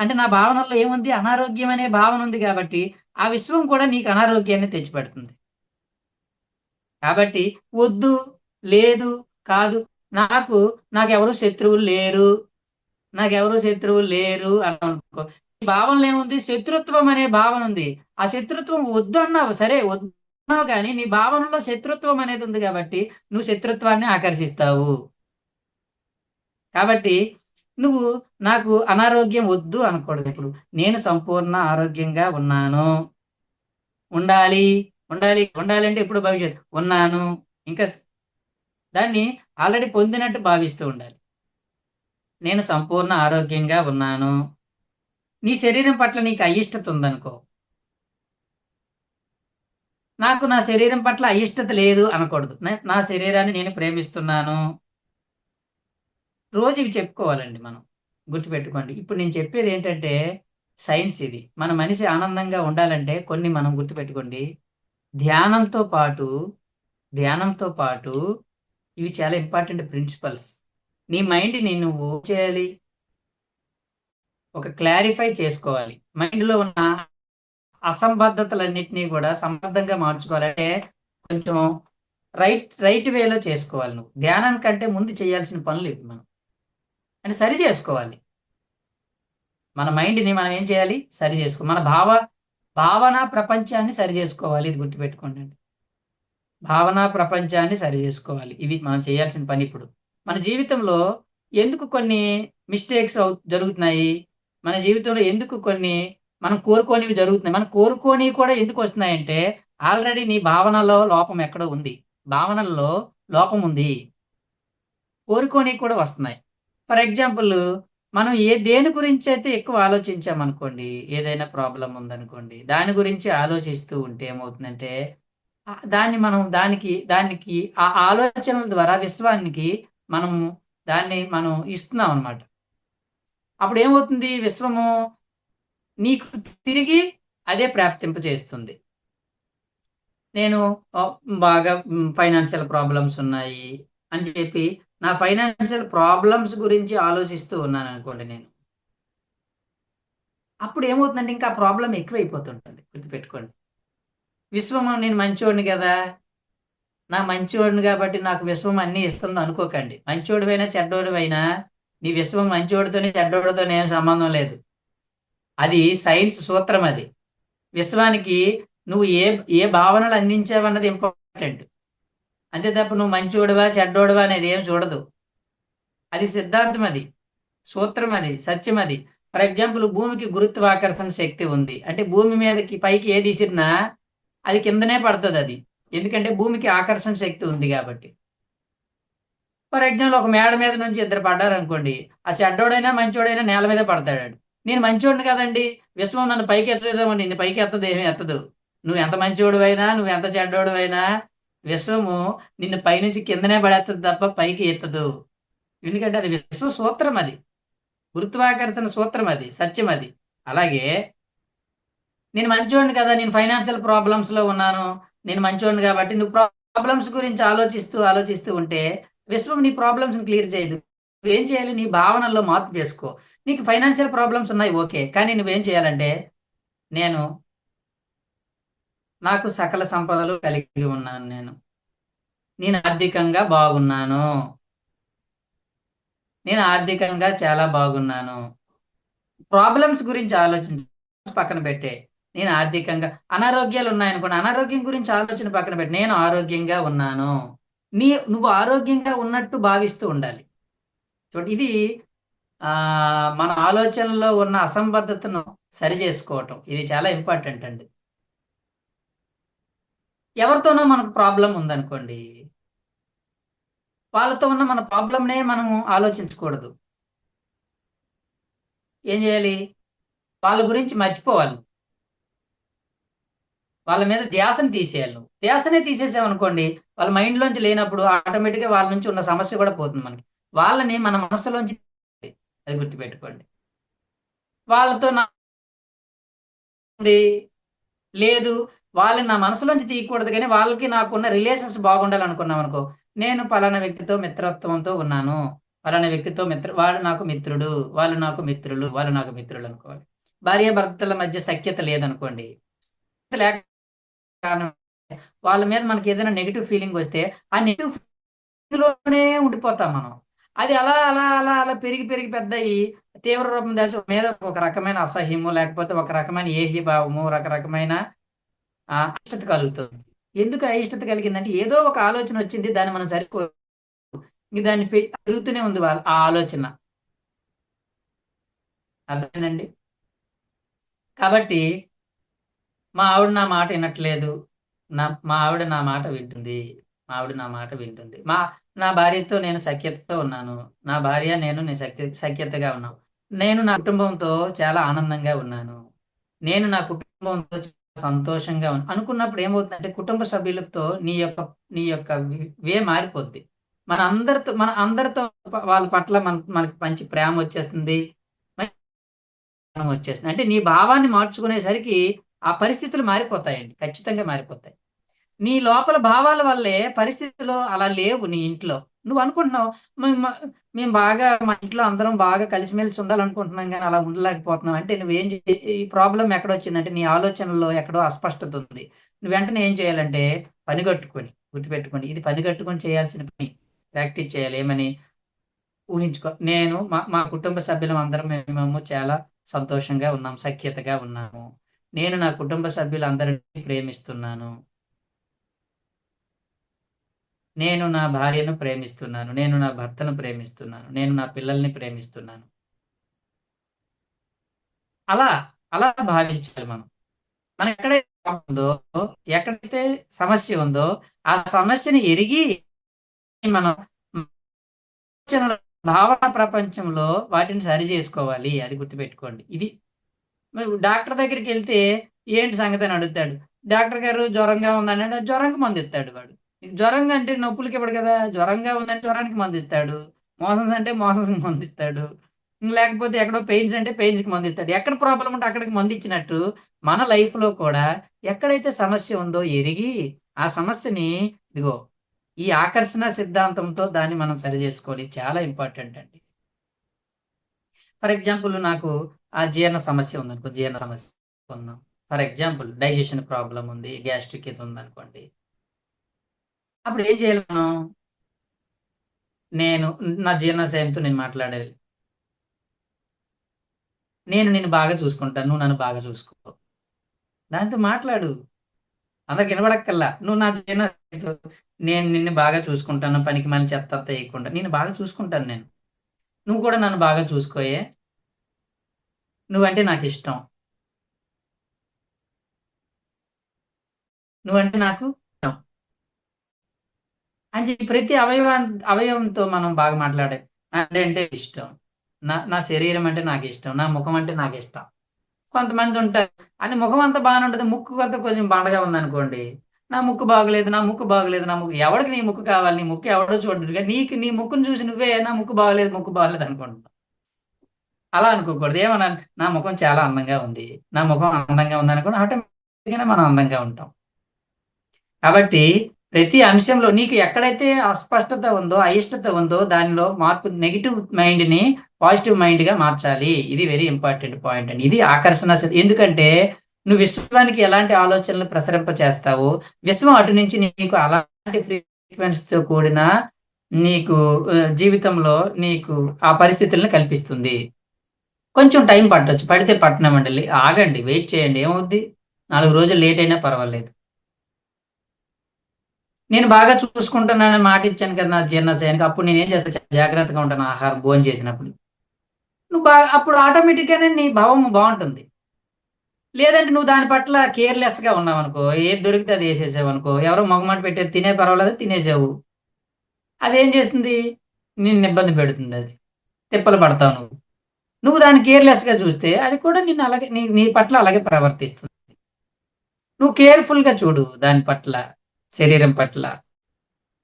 అంటే నా భావనలో ఏముంది? అనారోగ్యం అనే భావన ఉంది. కాబట్టి ఆ విశ్వం కూడా నీకు అనారోగ్యాన్ని తెచ్చిపెడుతుంది. కాబట్టి వద్దు, లేదు, కాదు, నాకెవరు శత్రువులు లేరు, అని అనుకో. ఈ భావనలో ఏముంది? శత్రుత్వం అనే భావన ఉంది. ఆ శత్రుత్వం వద్దు అన్నావు, సరే వద్దు అన్నావు, కానీ నీ భావనలో శత్రుత్వం అనేది ఉంది కాబట్టి నువ్వు శత్రుత్వాన్ని ఆకర్షిస్తావు. కాబట్టి నువ్వు నాకు అనారోగ్యం వద్దు అనకూడదు. ఇప్పుడు నేను సంపూర్ణ ఆరోగ్యంగా ఉన్నాను, ఉండాలి. ఉండాలి అంటే ఇప్పుడు భవిష్యత్తు ఉన్నాను, ఇంకా దాన్ని ఆల్రెడీ పొందినట్టు భావిస్తూ ఉండాలి. నేను సంపూర్ణ ఆరోగ్యంగా ఉన్నాను. నీ శరీరం పట్ల నీకు అయిష్టత ఉందనుకో. నాకు నా శరీరం పట్ల అయిష్టత లేదు అనకూడదు. నా శరీరాన్ని నేను ప్రేమిస్తున్నాను. రోజు ఇవి చెప్పుకోవాలండి మనం. గుర్తుపెట్టుకోండి. ఇప్పుడు నేను చెప్పేది ఏంటంటే సైన్స్ ఇది. మన మనిషి ఆనందంగా ఉండాలంటే కొన్ని మనం గుర్తుపెట్టుకోండి. ధ్యానంతో పాటు ధ్యానంతో పాటు ఇవి చాలా ఇంపార్టెంట్ ప్రిన్సిపల్స్. నీ మైండ్ని నువ్వు చేయాలి, ఒక క్లారిఫై చేసుకోవాలి. మైండ్లో ఉన్న అసంబద్ధతలన్నింటినీ కూడా సమర్థంగా మార్చుకోవాలంటే కొంచెం రైట్ వేలో చేసుకోవాలి. నువ్వు ధ్యానం కంటే ముందు చేయాల్సిన పనులు ఇవి. మనం అంటే సరి చేసుకోవాలి మన మైండ్ని. మనం ఏం చేయాలి? సరి చేసుకో. మన భావన ప్రపంచాన్ని సరి చేసుకోవాలి. ఇది గుర్తుపెట్టుకోండి. భావన ప్రపంచాన్ని సరి చేసుకోవాలి. ఇది మనం చేయాల్సిన పని. ఇప్పుడు మన జీవితంలో ఎందుకు కొన్ని మిస్టేక్స్ జరుగుతున్నాయి? మన జీవితంలో ఎందుకు కొన్ని మనం కోరుకోనివి జరుగుతున్నాయి? మనం కోరుకోని కూడా ఎందుకు వస్తున్నాయంటే ఆల్రెడీ నీ భావనలో లోపం ఎక్కడో ఉంది. భావనల్లో లోపం ఉంది. కోరుకోని కూడా వస్తున్నాయి. ఫర్ ఎగ్జాంపుల్, మనం దేని గురించి అయితే ఎక్కువ ఆలోచించామనుకోండి, ఏదైనా ప్రాబ్లం ఉందనుకోండి, దాని గురించి ఆలోచిస్తూ ఉంటే ఏమవుతుందంటే, దాన్ని మనం దానికి ఆ ఆలోచనల ద్వారా విశ్వానికి మనం మనం ఇస్తున్నాం అనమాట. అప్పుడు ఏమవుతుంది? విశ్వము నీకు తిరిగి అదే ప్రాప్తింపజేస్తుంది. నేను బాగా ఫైనాన్షియల్ ప్రాబ్లమ్స్ ఉన్నాయి అని చెప్పి నా ఫైనాన్షియల్ ప్రాబ్లమ్స్ గురించి ఆలోచిస్తూ ఉన్నాను అనుకోండి నేను. అప్పుడు ఏమవుతుందంటే ఇంకా ప్రాబ్లం ఎక్కువైపోతుంటుంది. గుర్తుపెట్టుకోండి. విశ్వము నేను మంచోడిని కదా! నా మంచోడిని కాబట్టి నాకు విశ్వం అన్నీ ఇస్తుంది అనుకోకండి. మంచోడివైనా చెడ్డోడివైనా నీ విశ్వం మంచోడితోని చెడ్డోడితోని ఏం సంబంధం లేదు. అది సైన్స్ సూత్రం అది. విశ్వానికి నువ్వు ఏ భావనలు అందించావన్నది ఇంపార్టెంట్. అంతే తప్ప నువ్వు మంచోడివా చెడ్డోడివా అనేది ఏం చూడదు. అది సిద్ధాంతం, అది సూత్రం, అది సత్యం. అది ఫర్ ఎగ్జాంపుల్, భూమికి గురుత్వాకర్షణ శక్తి ఉంది అంటే భూమి మీదకి పైకి ఏది విసిరినా అది కిందనే పడుతుంది. అది ఎందుకంటే భూమికి ఆకర్షణ శక్తి ఉంది కాబట్టి. ఫర్ ఎగ్జాంపుల్, ఒక మేడ మీద నుంచి ఇద్దరు పడ్డారు అనుకోండి, ఆ చెడ్డోడైనా మంచోడైనా నేల మీదే పడతాడు. నేను మంచోడిని కదండి, విశ్వం నన్ను పైకి ఎత్తదేమో, నిన్ను పైకి ఎత్తదు, ఏమీ ఎత్తదు. నువ్వు ఎంత మంచోడివైనా నువ్వు ఎంత చెడ్డోడివైనా విశ్వము నిన్ను పైనుంచి కిందనే పడేస్తుంది తప్ప పైకి ఎత్తదు. ఎందుకంటే అది విశ్వ సూత్రం, అది గురుత్వాకర్షణ సూత్రం, అది సత్యం. అది అలాగే నేను మంచోడిని కదా, నేను ఫైనాన్షియల్ ప్రాబ్లమ్స్ లో ఉన్నాను, నేను మంచోడిని కాబట్టి నువ్వు ప్రాబ్లమ్స్ గురించి ఆలోచిస్తూ ఆలోచిస్తూ ఉంటే విశ్వం నీ ప్రాబ్లమ్స్ క్లియర్ చేయదు. నువ్వేం చేయాలి? నీ భావనల్లో మార్పు చేసుకో. నీకు ఫైనాన్షియల్ ప్రాబ్లమ్స్ ఉన్నాయి, ఓకే, కానీ నువ్వేం చేయాలంటే, నేను నాకు సకల సంపదలు కలిగి ఉన్నాను, నేను ఆర్థికంగా బాగున్నాను, నేను ఆర్థికంగా చాలా బాగున్నాను. ప్రాబ్లమ్స్ గురించి ఆలోచించి పక్కన పెట్టే. నేను ఆర్థికంగా అనారోగ్యాలు ఉన్నాయనుకోండి, అనారోగ్యం గురించి ఆలోచన పక్కన పెట్టి నేను ఆరోగ్యంగా ఉన్నాను. నువ్వు ఆరోగ్యంగా ఉన్నట్టు భావిస్తూ ఉండాలి. చూడండి, ఇది ఆ మన ఆలోచనలో ఉన్న అసంబద్ధతను సరి చేసుకోవటం, ఇది చాలా ఇంపార్టెంట్ అండి. ఎవరితోనో మనకు ప్రాబ్లం ఉందనుకోండి, వాళ్ళతో ఉన్న మన ప్రాబ్లంనే మనం ఆలోచించకూడదు. ఏం చేయాలి? వాళ్ళ గురించి మర్చిపోవాలి. వాళ్ళ మీద ధ్యాసను తీసేయాలి. నువ్వు ధ్యాసనే తీసేసావనుకోండి, వాళ్ళ మైండ్లోంచి లేనప్పుడు ఆటోమేటిక్గా వాళ్ళ నుంచి ఉన్న సమస్య కూడా పోతుంది మనకి. వాళ్ళని మన మనసులోంచి అది గుర్తుపెట్టుకోండి. వాళ్ళతో లేదు, వాళ్ళని నా మనసులోంచి తీయకూడదు, కానీ వాళ్ళకి నాకున్న రిలేషన్స్ బాగుండాలనుకున్నాం అనుకో, నేను పలానా వ్యక్తితో మిత్రత్వంతో ఉన్నాను, పలానా వ్యక్తితో వాడు నాకు మిత్రుడు, వాళ్ళు నాకు మిత్రులు, వాళ్ళు నాకు మిత్రులు అనుకోవాలి. భార్యాభర్తల మధ్య సఖ్యత లేదనుకోండి, లేక కారణం వాళ్ళ మీద మనకి ఏదైనా నెగిటివ్ ఫీలింగ్ వస్తే ఆ నెగిటివ్ లోనే ఉండిపోతాం మనం. అది అలా అలా అలా అలా పెరిగి పెరిగి పెద్ద తీవ్ర రూపం దాల్చి మీద ఒక రకమైన అసహ్యము, లేకపోతే ఒక రకమైన ఏహ్యభావము, ఒక రకమైన అయిష్టత కలుగుతుంది. ఎందుకు అయిష్టత కలిగిందంటే ఏదో ఒక ఆలోచన వచ్చింది, దాన్ని మనం సరిపో దాన్ని పెరుగుతూనే ఉంది ఆ ఆలోచన. అర్థమైందండి? కాబట్టి మా ఆవిడ నా మాట వినట్లేదు, మా ఆవిడ నా మాట వింటుంది, మా ఆవిడ నా మాట వింటుంది, నా భార్యతో నేను సఖ్యతతో ఉన్నాను, నా భార్య నేను సఖ్యతగా ఉన్నాం, నేను నా కుటుంబంతో చాలా ఆనందంగా ఉన్నాను, నేను నా కుటుంబంతో చాలా సంతోషంగా అనుకున్నప్పుడు ఏమవుతుందంటే, కుటుంబ సభ్యులతో నీ యొక్క వే మారిపోద్ది. మన అందరితో వాళ్ళ పట్ల మనకి మంచి ప్రేమ వచ్చేస్తుంది, వచ్చేస్తుంది. అంటే నీ భావాన్ని మార్చుకునేసరికి ఆ పరిస్థితులు మారిపోతాయండి, ఖచ్చితంగా మారిపోతాయి. నీ లోపల భావాల వల్లే పరిస్థితులు అలా లేవు నీ ఇంట్లో. నువ్వు అనుకుంటున్నావు, మేము బాగా మా ఇంట్లో అందరం బాగా కలిసిమెలిసి ఉండాలనుకుంటున్నాం కానీ అలా ఉండలేకపోతున్నాం అంటే, ఈ ప్రాబ్లం ఎక్కడ వచ్చిందంటే నీ ఆలోచనలో ఎక్కడో అస్పష్టత ఉంది. నువ్వు వెంటనే ఏం చేయాలంటే, పని కట్టుకొని, గుర్తుపెట్టుకోండి, ఇది పని కట్టుకొని చేయాల్సిన పని. ప్రాక్టీస్ చేయాలి. ఏమని? ఊహించుకో, నేను మా కుటుంబ సభ్యులం అందరం మేము చాలా సంతోషంగా ఉన్నాం, సఖ్యతగా ఉన్నాము, నేను నా కుటుంబ సభ్యులందరినీ ప్రేమిస్తున్నాను, నేను నా భార్యను ప్రేమిస్తున్నాను, నేను నా భర్తను ప్రేమిస్తున్నాను, నేను నా పిల్లల్ని ప్రేమిస్తున్నాను. అలా అలా భావించాలి మనం. మనం ఎక్కడైతే ఉందో, ఎక్కడైతే సమస్య ఉందో ఆ సమస్యని ఎరిగి మనం ఆలోచనల భావన ప్రపంచంలో వాటిని సరి చేసుకోవాలి. అది గుర్తుపెట్టుకోండి. ఇది మరి డాక్టర్ దగ్గరికి వెళ్తే ఏంటి సంగతి అని అడుగుతాడు. డాక్టర్ గారు జ్వరంగా ఉందండి అంటే జ్వరంకి మందు ఇస్తాడు వాడు. నీకు జ్వరంగా అంటే నొప్పులకి ఇవ్వడు కదా! జ్వరంగా ఉందంటే జ్వరానికి మందు ఇస్తాడు. మోషన్స్ అంటే మోషన్స్‌కి మందు ఇస్తాడు. లేకపోతే ఎక్కడో పెయిన్స్ అంటే పెయిన్స్‌కి మందు ఇస్తాడు. ఎక్కడ ప్రాబ్లమ్ ఉంటే అక్కడికి మందు ఇచ్చినట్టు మన లైఫ్‌లో కూడా ఎక్కడైతే సమస్య ఉందో ఎరిగి ఆ సమస్యని ఇదిగో ఈ ఆకర్షణ సిద్ధాంతంతో దాన్ని మనం సరి చేసుకోవాలి. చాలా ఇంపార్టెంట్ అండి. ఫర్ ఎగ్జాంపుల్ నాకు ఆ జీర్ణ సమస్య ఉందనుకో, జీర్ణ సమస్య ఉందాం. ఫర్ ఎగ్జాంపుల్ డైజెషన్ ప్రాబ్లమ్ ఉంది, గ్యాస్ట్రిక్ ఇది ఉందనుకోండి. అప్పుడు ఏం చేయాలి మనం? నేను నా జీర్ణాశయంతో నేను మాట్లాడాలి. నేను నిన్ను బాగా చూసుకుంటాను. నువ్వు నన్ను బాగా చూసుకో. దాంతో మాట్లాడు. అందరికి వినబడక్కల్లా. నువ్వు నా జీర్ణాశయంతో నేను నిన్ను బాగా చూసుకుంటాను. పనికిమాలిన చెత్త అంతా ఎయకుండా. నిన్ను బాగా చూసుకుంటాను నేను. నువ్వు కూడా నన్ను బాగా చూసుకోయే. నువ్వంటే నాకిష్టం. నువ్వంటే నాకు ఇష్టం. అని చెప్పి ప్రతి అవయవంతో మనం బాగా మాట్లాడాలి. అంటే ఇష్టం. నా శరీరం అంటే నాకిష్టం. నా ముఖం అంటే నాకిష్టం. కొంతమంది ఉంటారు. అని ముఖం అంతా బాగానే ఉంటది. ముక్కు అంతా కొంచెం బండగా ఉందనుకోండి. నా ముక్కు బాగోలేదు, నా ముక్కు బాగోలేదు, నా ముక్కు ఎవడికి నీ ముక్కు కావాలి? నీ ముక్కు ఎవడో చూడడు. కానీ నీకు నీ ముక్కును చూసి నువ్వే నా ముక్కు బాగోలేదు, ముక్కు బాగోలేదు అనుకుంటావు. అలా అనుకోకూడదు. ఏమనాలి? నా ముఖం చాలా అందంగా ఉంది. నా ముఖం అందంగా ఉందనుకోని ఆటోమేటిక్‌గానే మనం అందంగా ఉంటాం. కాబట్టి ప్రతి అంశంలో నీకు ఎక్కడైతే అస్పష్టత ఉందో, అయిష్టత ఉందో దానిలో మార్పు నెగెటివ్ మైండ్‌ని పాజిటివ్ మైండ్‌గా మార్చాలి. ఇది వెరీ ఇంపార్టెంట్ పాయింట్ అండి. ఇది ఆకర్షణ ఎందుకంటే నువ్వు విశ్వానికి ఎలాంటి ఆలోచనలు ప్రసరింప చేస్తావో, విశ్వం అటు నుంచి నీకు అలాంటి ఫ్రీక్వెన్సీతో కూడిన నీకు జీవితంలో నీకు ఆ పరిస్థితులను కల్పిస్తుంది. కొంచెం టైం పట్టొచ్చు. పడితే పట్టనివ్వండి. ఆగండి. వెయిట్ చేయండి. ఏమవుద్ది? 4 రోజులు లేట్ అయినా పర్వాలేదు. నేను బాగా చూసుకుంటానని మాట ఇచ్చాను కదా నా జీర్ణాశయానికి. అప్పుడు నేనేం చేస్తా చాలా జాగ్రత్తగా ఉంటాను ఆహారం భోంచేసినప్పుడు. నువ్వు అప్పుడు ఆటోమేటిక్‌గానే నీ భావం బావుంటుంది. లేదంటే నువ్వు దాని పట్ల కేర్‌లెస్‌గా ఉన్నావనుకో, ఏది దొరికితే అది ఏసేసావనుకో, ఎవరో మొగమాట పెట్టేది తినే పర్వాలేదు తినేసావు. అదేం చేస్తుంది? నిన్ను ఇబ్బంది పెడుతుందది. తిప్పలు పడతావు నువ్వు. నువ్వు దాన్ని కేర్‌లెస్‌గా చూస్తే అది కూడా నిన్ను అలాగే నీ నీ పట్ల అలాగే ప్రవర్తిస్తుంది. నువ్వు కేర్‌ఫుల్‌గా చూడు దాని పట్ల, శరీరం పట్ల.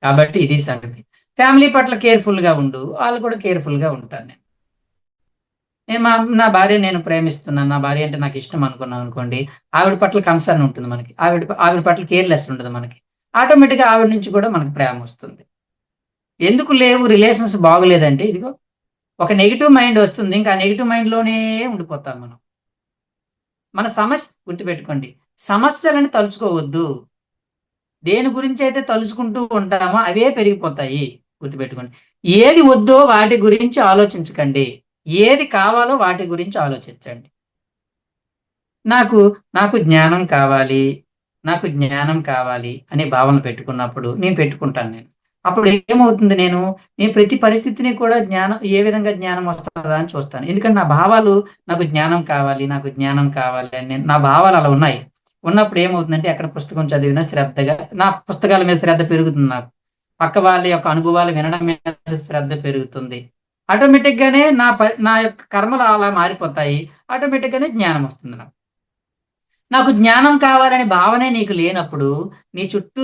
కాబట్టి ఇది సంగతి. ఫ్యామిలీ పట్ల కేర్‌ఫుల్‌గా ఉండు. ఆళ్ళు కూడా కేర్‌ఫుల్‌గా ఉంటాను నేను. నేను నా భార్యని నేను ప్రేమిస్తున్నాను. నా భార్య అంటే నాకిష్టం అనుకున్నామనుకోండి, ఆవిడ పట్ల కన్సర్న్ ఉంటుంది మనకి. ఆవిడ పట్ల కేర్‌లెస్ ఉండదు మనకి. ఆటోమేటిక్‌గా ఆవిడ నుంచి కూడా మనకు ప్రేమొస్తుంది. ఎందుకు లేవు రిలేషన్స్ బాగోలేదంటే ఇదిగో ఒక నెగెటివ్ మైండ్ వస్తుంది. ఇంకా ఆ నెగెటివ్ మైండ్‌లోనే ఉండిపోతాం మనం. మన సమస్య గుర్తుపెట్టుకోండి. సమస్యలని తలుచుకోవద్దు. దేని గురించైతే తలుచుకుంటూ ఉంటామో అవే పెరిగిపోతాయి. గుర్తుపెట్టుకోండి. ఏది వద్దో వాటి గురించి ఆలోచించకండి. ఏది కావాలో వాటి గురించి ఆలోచించండి. నాకు, నాకు జ్ఞానం కావాలి, నాకు జ్ఞానం కావాలి అనే భావన పెట్టుకున్నప్పుడు నేను పెట్టుకుంటాను నేను. అప్పుడు ఏమవుతుంది నేను ప్రతి పరిస్థితిని కూడా ఏ విధంగా జ్ఞానం వస్తదా అని చూస్తాను. ఎందుకంటే నా భావాలు నాకు జ్ఞానం కావాలి, నాకు జ్ఞానం కావాలి అని నా భావాలు అలా ఉన్నాయి. ఉన్నప్పుడు ఏమవుతుందంటే ఎక్కడ పుస్తకం చదివినా శ్రద్ధగా నా పుస్తకాల మీద శ్రద్ధ పెరుగుతుంది నాకు. పక్క వాళ్ళ యొక్క అనుభవాలు వినడం మీద శ్రద్ధ పెరుగుతుంది. ఆటోమేటిక్‌గానే నా యొక్క కర్మలు అలా మారిపోతాయి. ఆటోమేటిక్‌గానే జ్ఞానం వస్తుంది నాకు. నాకు జ్ఞానం కావాలనే భావనే నీకు లేనప్పుడు, నీ చుట్టూ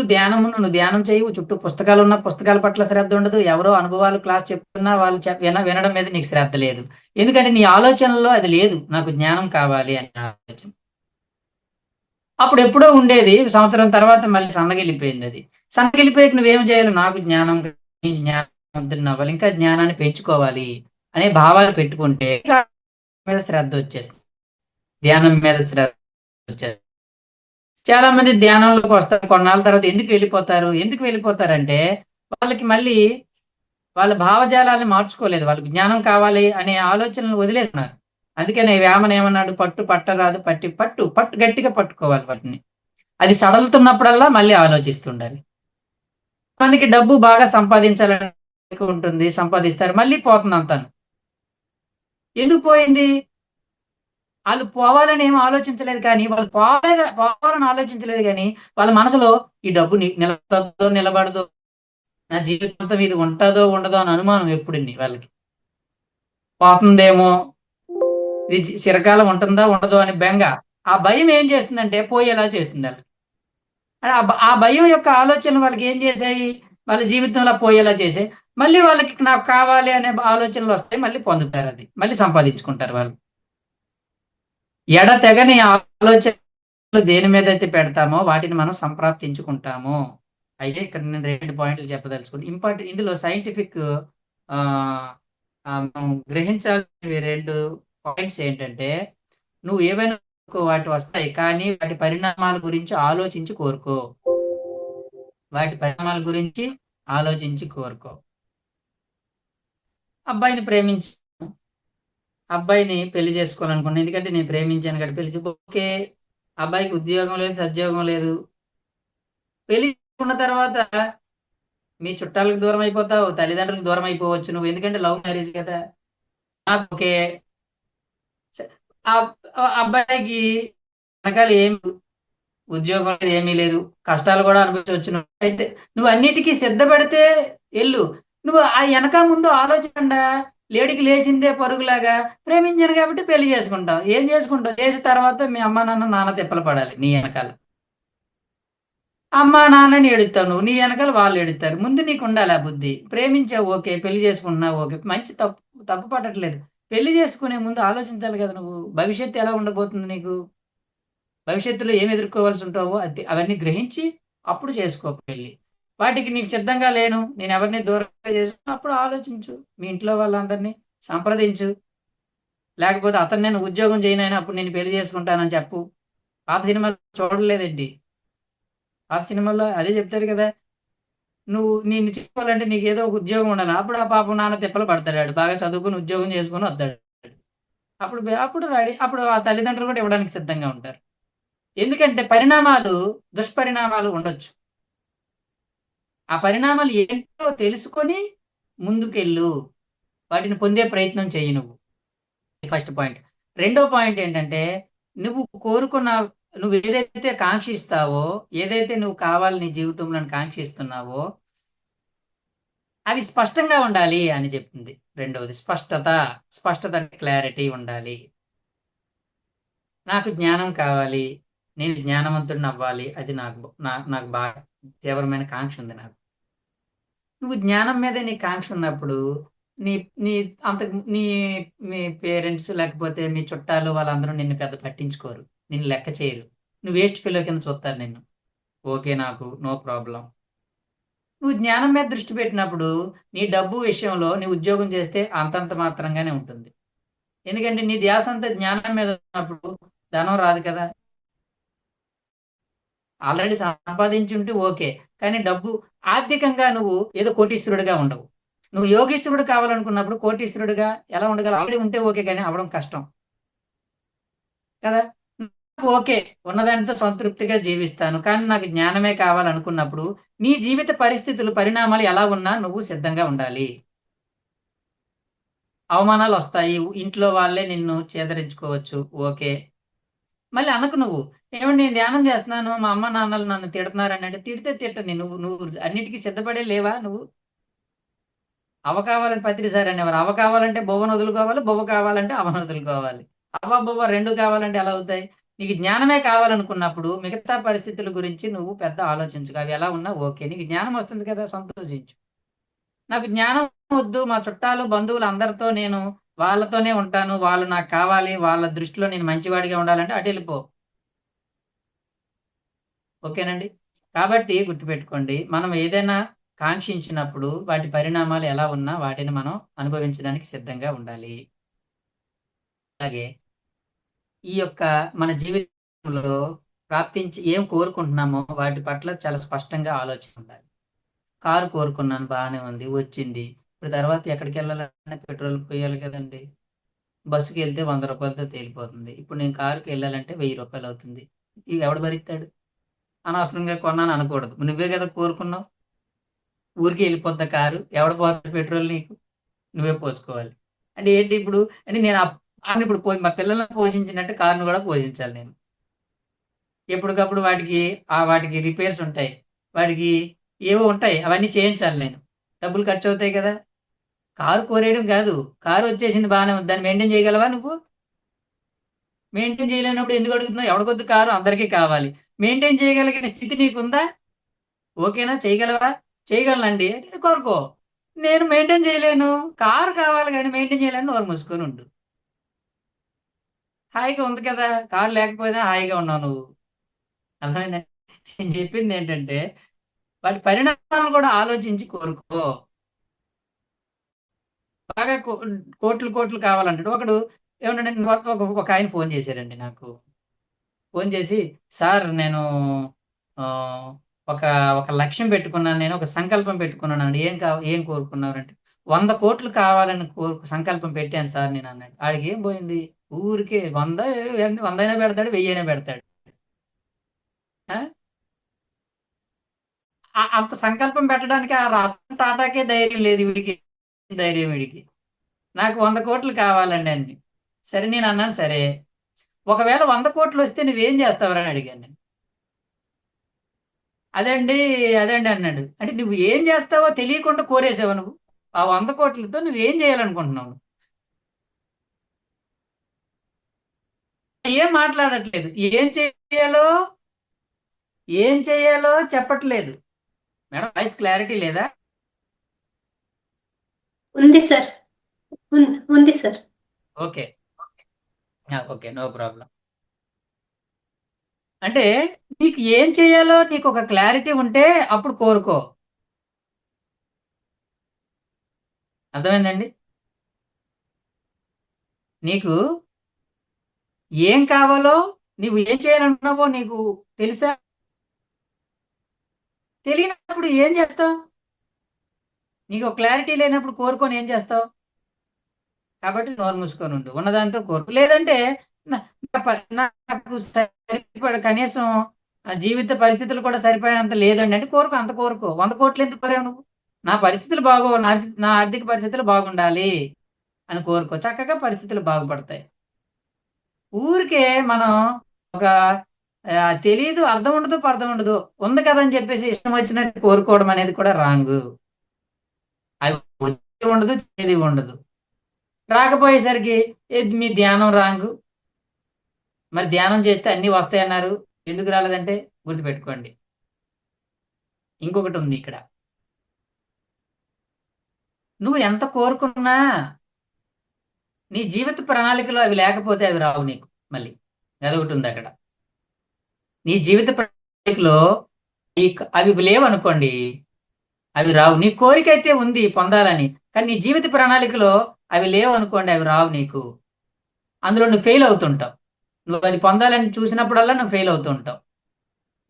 నువ్వు ధ్యానం చేయవు. చుట్టూ పుస్తకాలున్న పుస్తకాల పట్ల శ్రద్ధ ఉండదు. ఎవరో అనుభవాలు క్లాస్ చెప్తున్నా వాళ్ళు వినడం మీద నీకు శ్రద్ధ లేదు. ఎందుకంటే నీ ఆలోచనలో అది లేదు. నాకు జ్ఞానం కావాలి అనే ఆలోచన. అప్పుడెప్పుడో ఉండేది. సంవత్సరం తర్వాత మళ్ళీ సన్నగిల్లిపోయిందది. సన్నగిల్లిపోయాక నువ్వేం చేయాలి? నాకు జ్ఞానం జ్ఞానవంతుడినవ్వాలి. ఇంకా జ్ఞానాన్ని పెంచుకోవాలి అనే భావాలు పెట్టుకుంటే మీద శ్రద్ధ వచ్చేస్తుంది. ధ్యానం మీద శ్రద్ధ వచ్చేస్తుంది. చాలా మంది ధ్యానంలోకి వస్తారు. కొన్నాళ్ళ తర్వాత ఎందుకు వెళ్ళిపోతారంటే వాళ్ళకి మళ్ళీ వాళ్ళ భావజాలాన్ని మార్చుకోలేదు. వాళ్ళకి జ్ఞానం కావాలి అనే ఆలోచనలు వదిలేస్తున్నారు. అందుకనే వేమన ఏమన్నాడు? పట్టు పట్టరాదు పట్టు గట్టిగా పట్టుకోవాలి వాటిని. అది సడలుతున్నప్పుడల్లా మళ్ళీ ఆలోచిస్తుండాలి. కొంతమందికి డబ్బు బాగా సంపాదించాలని ఉంటుంది. సంపాదిస్తారు. మళ్ళీ పోతుంది అంతాను. ఎందుకు పోయింది? వాళ్ళు పోవాలని ఏమి ఆలోచించలేదు కానీ పోవాలని ఆలోచించలేదు కానీ వాళ్ళ మనసులో ఈ డబ్బు నిలబడదో నిలబడదో, నా జీవితాంతం ఇది ఉంటుందో ఉండదో అని అనుమానం ఎప్పుడండి వాళ్ళకి. పోతుందేమో, ఇది చిరకాలం ఉంటుందా ఉండదో అని బెంగ. ఆ భయం ఏం చేస్తుందంటే పోయేలా చేస్తుంది వాళ్ళకి. ఆ భయం యొక్క ఆలోచన వాళ్ళకి ఏం చేశాయి, వాళ్ళ జీవితంలో పోయేలా చేసాయి. మళ్ళీ వాళ్ళకి నాకు కావాలి అనే ఆలోచనలు వస్తాయి, మళ్ళీ పొందుతారు, అది మళ్ళీ సంపాదించుకుంటారు వాళ్ళు. ఎడతెగని ఆలోచనలు దేని మీద అయితే పెడతామో వాటిని మనం సంప్రాప్తించుకుంటాము. అయితే ఇక్కడ నేను 2 పాయింట్లు చెప్పదలుచుకున్నాను. ఇందులో సైంటిఫిక్ మనం గ్రహించాల్సినవి 2 పాయింట్స్ ఏంటంటే, నువ్వు ఏవైనా కోరుకో, వాటి వస్తాయి, కానీ వాటి పరిణామాల గురించి ఆలోచించి కోరుకో. వాటి పరిణామాల గురించి ఆలోచించి కోరుకో. అబ్బాయిని ప్రేమించి అబ్బాయిని పెళ్లి చేసుకోవాలనుకున్నాను, ఎందుకంటే నేను ప్రేమించాను కాబట్టి పెళ్లి ఓకే. అబ్బాయికి ఉద్యోగం లేదు, సద్యోగం లేదు. పెళ్లి చేసుకున్న తర్వాత మీ చుట్టాలకు దూరం అయిపోతావు, తల్లిదండ్రులకు దూరం అయిపోవచ్చు నువ్వు, ఎందుకంటే లవ్ మ్యారేజ్ కదా. ఓకే. ఆ అబ్బాయికి వెనకాల ఏమి ఉద్యోగం లేదు, ఏమీ లేదు, కష్టాలు కూడా అనుభవించవచ్చు నువ్వు. అయితే నువ్వు అన్నిటికీ సిద్ధపడితే ఎల్లు. నువ్వు ఆ వెనక ముందు ఆలోచన, లేడికి లేచిందే పరుగులాగా ప్రేమించాను కాబట్టి పెళ్లి చేసుకుంటావు. ఏం చేసుకుంటావు? చేసిన తర్వాత మీ అమ్మ నాన్న తిప్పలు పడాలి నీ వెనకాల. అమ్మా నాన్నని ఎడుతావు నువ్వు, నీ వెనకాల వాళ్ళు ఎడుతారు. ముందు నీకు ఉండాలి ఆ బుద్ధి. ప్రేమించావు ఓకే, పెళ్లి చేసుకుంటున్నావు ఓకే, మంచి తప్పు పడట్లేదు. పెళ్లి చేసుకునే ముందు ఆలోచించాలి కదా నువ్వు, భవిష్యత్తు ఎలా ఉండబోతుంది నీకు, భవిష్యత్తులో ఏమి ఎదుర్కోవాల్సి ఉంటావో అవన్నీ గ్రహించి అప్పుడు చేసుకో పెళ్ళి. వాటికి నీకు సిద్ధంగా లేను, నేను ఎవరిని దూరంగా చేసుకుని అప్పుడు ఆలోచించు, మీ ఇంట్లో వాళ్ళందరినీ సంప్రదించు. లేకపోతే అతను నేను ఉద్యోగం చేయనైనా అప్పుడు నేను పెళ్లి చేసుకుంటానని చెప్పు. పాత సినిమాలు చూడలేదండి, పాత సినిమాల్లో అదే చెప్తారు కదా, నువ్వు నిన్ను చేసుకోవాలంటే నీకు ఏదో ఒక ఉద్యోగం ఉండాలి. అప్పుడు ఆ పాపం నాన్న తిప్పలు పడతాడు, బాగా చదువుకుని ఉద్యోగం చేసుకుని వస్తాడు. అప్పుడు అప్పుడు రెడీ, అప్పుడు ఆ తల్లిదండ్రులు కూడా ఇవ్వడానికి సిద్ధంగా ఉంటారు. ఎందుకంటే దుష్పరిణామాలు ఉండొచ్చు. ఆ పరిణామాలు ఏంటో తెలుసుకొని ముందుకెళ్ళు, వాటిని పొందే ప్రయత్నం చెయ్యి నువ్వు. First point. రెండో పాయింట్ ఏంటంటే, నువ్వు కోరుకున్న, నువ్వు ఏదైతే కాంక్షిస్తావో, ఏదైతే నువ్వు కావాలి నీ జీవితంలో కాంక్షిస్తున్నావో అవి స్పష్టంగా ఉండాలి అని చెప్తుంది. రెండవది స్పష్టత అంటే క్లారిటీ ఉండాలి. నాకు జ్ఞానం కావాలి, నేను జ్ఞానవంతుడిని అవ్వాలి, అది నాకు బాగా తీవ్రమైన కాంక్ష ఉంది నాకు. నువ్వు జ్ఞానం మీదే నీ కాంక్ష ఉన్నప్పుడు నీ నీ అంత నీ మీ పేరెంట్స్ లేకపోతే మీ చుట్టాలు వాళ్ళందరూ నిన్ను పెద్ద పట్టించుకోరు, నిన్ను లెక్క చేయరు. నువ్వు వేస్ట్ ఫెలో కింద చూస్తారు నిన్ను. ఓకే, నాకు నో ప్రాబ్లం. నువ్వు జ్ఞానం మీద దృష్టి పెట్టినప్పుడు నీ డబ్బు విషయంలో నీ ఉద్యోగం చేస్తే అంతంత మాత్రంగానే ఉంటుంది. ఎందుకంటే నీ ధ్యాస అంతా జ్ఞానం మీద ఉన్నప్పుడు ధనం రాదు కదా. ఆల్రెడీ సంపాదించి ఉంటే ఓకే, కానీ డబ్బు ఆర్థికంగా నువ్వు ఏదో కోటీశ్వరుడిగా ఉండవు. నువ్వు యోగీశ్వరుడు కావాలనుకున్నప్పుడు కోటీశ్వరుడిగా ఎలా ఉండగలవు? ఆల్రెడీ ఉంటే ఓకే, కానీ అవడం కష్టం కదా. ఓకే, ఉన్నదానితో సంతృప్తిగా జీవిస్తాను, కానీ నాకు జ్ఞానమే కావాలనుకున్నప్పుడు నీ జీవిత పరిస్థితులు పరిణామాలు ఎలా ఉన్నా నువ్వు సిద్ధంగా ఉండాలి. అవమానాలు వస్తాయి, ఇంట్లో వాళ్ళే నిన్ను చేదరించుకోవచ్చు, ఓకే. మళ్ళీ అనకు నువ్వు, ఏమండి నేను ధ్యానం చేస్తున్నాను మా అమ్మ నాన్నలు నన్ను తిడుతున్నారని, అంటే తిడితే తిట్టని, నువ్వు నువ్వు అన్నిటికీ సిద్ధపడే లేవా నువ్వు? అవ కావాలని పత్రిసారి అనేవారు. అవ కావాలంటే బొవ్వను వదులుకోవాలి, బొవ్వ కావాలంటే అవను వదులుకోవాలి. అవ బొవ్వ రెండు కావాలంటే ఎలా అవుతాయి? నీకు జ్ఞానమే కావాలనుకున్నప్పుడు మిగతా పరిస్థితుల గురించి నువ్వు పెద్ద ఆలోచించుకో, అవి ఎలా ఉన్నా ఓకే. నీకు జ్ఞానం వస్తుంది కదా, సంతోషించు. నాకు జ్ఞానం వద్దు, మా చుట్టాలు బంధువులు అందరితో నేను వాళ్ళతోనే ఉంటాను, వాళ్ళు నాకు కావాలి, వాళ్ళ దృష్టిలో నేను మంచివాడిగా ఉండాలంటే అటు వెళ్ళిపో. ఓకేనండి. కాబట్టి గుర్తుపెట్టుకోండి, మనం ఏదైనా కాంక్షించినప్పుడు వాటి పరిణామాలు ఎలా ఉన్నా వాటిని మనం అనుభవించడానికి సిద్ధంగా ఉండాలి. అలాగే ఈ యొక్క మన జీవితంలో ఏం కోరుకుంటున్నామో వాటి పట్ల చాలా స్పష్టంగా ఆలోచన ఉండాలి. కారు కోరుకున్నాను, బాగానే ఉంది, వచ్చింది. ఇప్పుడు తర్వాత ఎక్కడికి వెళ్ళాలంటే పెట్రోల్ పోయాలి కదండి. బస్సుకి వెళ్తే 100 రూపాయలతో తేలిపోతుంది. ఇప్పుడు నేను కారుకి వెళ్ళాలంటే 1000 రూపాయలు అవుతుంది. ఇది ఎవడు భరిస్తాడు? అనవసరంగా కొన్నాను అనకూడదు. నువ్వే కదా కోరుకున్నావు. ఊరికే వెళ్ళిపోద్దా కారు? ఎవడు పోతాడు పెట్రోల్ నీకు? నువ్వే పోసుకోవాలి. అంటే ఏంటి ఇప్పుడు? అంటే నేను అని ఇప్పుడు మా పిల్లలను పోషించినట్టు కారును కూడా పోషించాలి నేను. ఎప్పటికప్పుడు వాటికి రిపేర్స్ ఉంటాయి. వాటికి ఏవో ఉంటాయి, అవన్నీ చేయించాలి నేను. డబ్బులు ఖర్చు అవుతాయి కదా. కారు కోరేయడం కాదు. కారు వచ్చేసింది బాగానే ఉంది, దాన్ని మెయింటైన్ చేయగలవా నువ్వు? మెయింటైన్ చేయలేనప్పుడు ఎందుకు అడుగుతున్నావు? ఎవరికొద్దు కారు, అందరికీ కావాలి. మెయింటైన్ చేయగలిగిన స్థితి నీకుందా? ఓకేనా, చేయగలవా? చేయగలనండి అంటే కోరుకో. నేను మెయింటైన్ చేయలేను, కారు కావాలి కానీ మెయింటైన్ చేయలేను, నోరు మూసుకొని ఉండు. హాయిగా ఉంది కదా, కారు లేకపోయినా హాయిగా ఉన్నావు నువ్వు. అర్థమైందండి. నేను చెప్పింది ఏంటంటే వాటి పరిణామాలు కూడా ఆలోచించి కోరుకో. బాగా కోట్లు కోట్లు కావాలంటాడు ఒకడు. ఏమంటే ఒక ఆయన ఫోన్ చేశారండి నాకు. ఫోన్ చేసి, సార్ నేను ఆ, ఒక ఒక లక్ష్యం పెట్టుకున్నాను, నేను ఒక సంకల్పం పెట్టుకున్నాను అండి. ఏం కోరుకున్నారంటే 100 కోట్లు కావాలని సంకల్పం పెట్టాను సార్ నేను అన్నాడు. ఆడికి ఏం పోయింది? ఊరికే 100 అయినా పెడతాడు, 1000 అయినా పెడతాడు. ఆ? అంత సంకల్పం పెట్టడానికి ఆ రతన్ టాటాకే ధైర్యం లేదు, వీడికి ధైర్యం వీడికి. నాకు 100 కోట్లు కావాలండి అండి. సరే నేను అన్నాను, సరే ఒకవేళ 100 కోట్లు వస్తే నువ్వేం చేస్తావని అడిగాను నేను. అదండి అదండి అన్నాడు. అంటే నువ్వు ఏం చేస్తావో తెలియకుండా కోరేసావు నువ్వు. ఆ 100 కోట్లతో నువ్వేం చేయాలనుకుంటున్నావు? ఏం మాట్లాడట్లేదు. చేయాలో ఏం చేయాలో చెప్పట్లేదు. మేడం, వాయిస్ క్లారిటీ లేదా? ఉంది సార్. ఉంది sir. Okay. Okay, no problem. అంటే నీకు ఏం చేయాలో నీకు ఒక క్లారిటీ ఉంటే అప్పుడు కోరుకో. అర్థమైందండి? నీకు ఏం కావాలో, నీవు ఏం చేయాలనుకున్నావో నీకు తెలుసా? తెలియనప్పుడు ఏం చేస్తావు? నీకు ఒక క్లారిటీ లేనప్పుడు కోరుకొని ఏం చేస్తావు? కాబట్టి నోరు మూసుకొని ఉండు, ఉన్నదాంతో కోరుకు. లేదంటే నాకు సరిపడ కనీసం జీవిత పరిస్థితులు కూడా సరిపోయినంత లేదండి అంటే కోరుకో, అంత కోరుకో. 100 కోట్లు ఎందుకు కోరావు నువ్వు? నా పరిస్థితులు బాగోవాలి, నా ఆర్థిక పరిస్థితులు బాగుండాలి అని కోరుకో, చక్కగా పరిస్థితులు బాగుపడతాయి. ఊరికే మనం ఒక తెలియదు, అర్థం ఉండదు, పర్థం ఉండదు, ఉంది కదా అని చెప్పేసి ఇష్టం వచ్చినట్టు కోరుకోవడం అనేది కూడా రాంగ్. అవి వచ్చేది ఉండదు, చేది ఉండదు. రాకపోయేసరికి మీ ధ్యానం రాంగ్. మరి ధ్యానం చేస్తే అన్ని వస్తాయన్నారు, ఎందుకు రాలేదంటే గుర్తుపెట్టుకోండి. ఇంకొకటి ఉంది ఇక్కడ. నువ్వు ఎంత కోరుకున్నా నీ జీవిత ప్రణాళికలో అవి లేకపోతే అవి రావు నీకు మళ్ళీ. అదొకటి ఉంది అక్కడ. నీ జీవిత ప్రణాళికలో అవి లేవనుకోండి, అవి రావు. నీ కోరిక అయితే ఉంది పొందాలని, కానీ నీ జీవిత ప్రణాళికలో అవి లేవు అనుకోండి, అవి రావు నీకు. అందులో నువ్వు ఫెయిల్ అవుతుంటావు. నువ్వు అది పొందాలని చూసినప్పుడల్లా నువ్వు ఫెయిల్ అవుతుంటావు.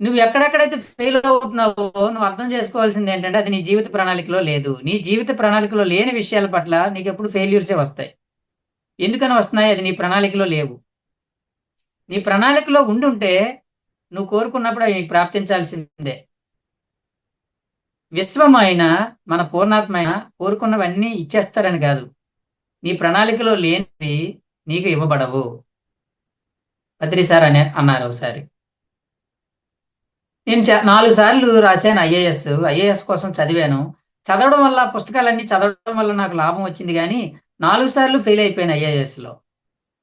నువ్వు ఎక్కడెక్కడైతే ఫెయిల్ అవుతున్నావో నువ్వు అర్థం చేసుకోవాల్సింది ఏంటంటే అది నీ జీవిత ప్రణాళికలో లేదు. నీ జీవిత ప్రణాళికలో లేని విషయాల పట్ల నీకు ఎప్పుడు ఫెయిల్యూర్సే వస్తాయి. ఎందుకని వస్తున్నాయి? అది నీ ప్రణాళికలో లేవు. నీ ప్రణాళికలో ఉండుంటే నువ్వు కోరుకున్నప్పుడు అవి నీకు ప్రాప్తించాల్సిందే. విశ్వమైన మన పూర్ణాత్మైన కోరుకున్నవన్నీ ఇచ్చేస్తారని కాదు, నీ ప్రణాళికలో లేనివి నీకు ఇవ్వబడవు. పత్రి సార్ అన్నారు ఒకసారి. నేను 4 సార్లు రాశాను ఐఏఎస్ కోసం చదివాను. చదవడం వల్ల, పుస్తకాలన్నీ చదవడం వల్ల నాకు లాభం వచ్చింది, కానీ 4 సార్లు ఫెయిల్ అయిపోయాను ఐఏఎస్లో.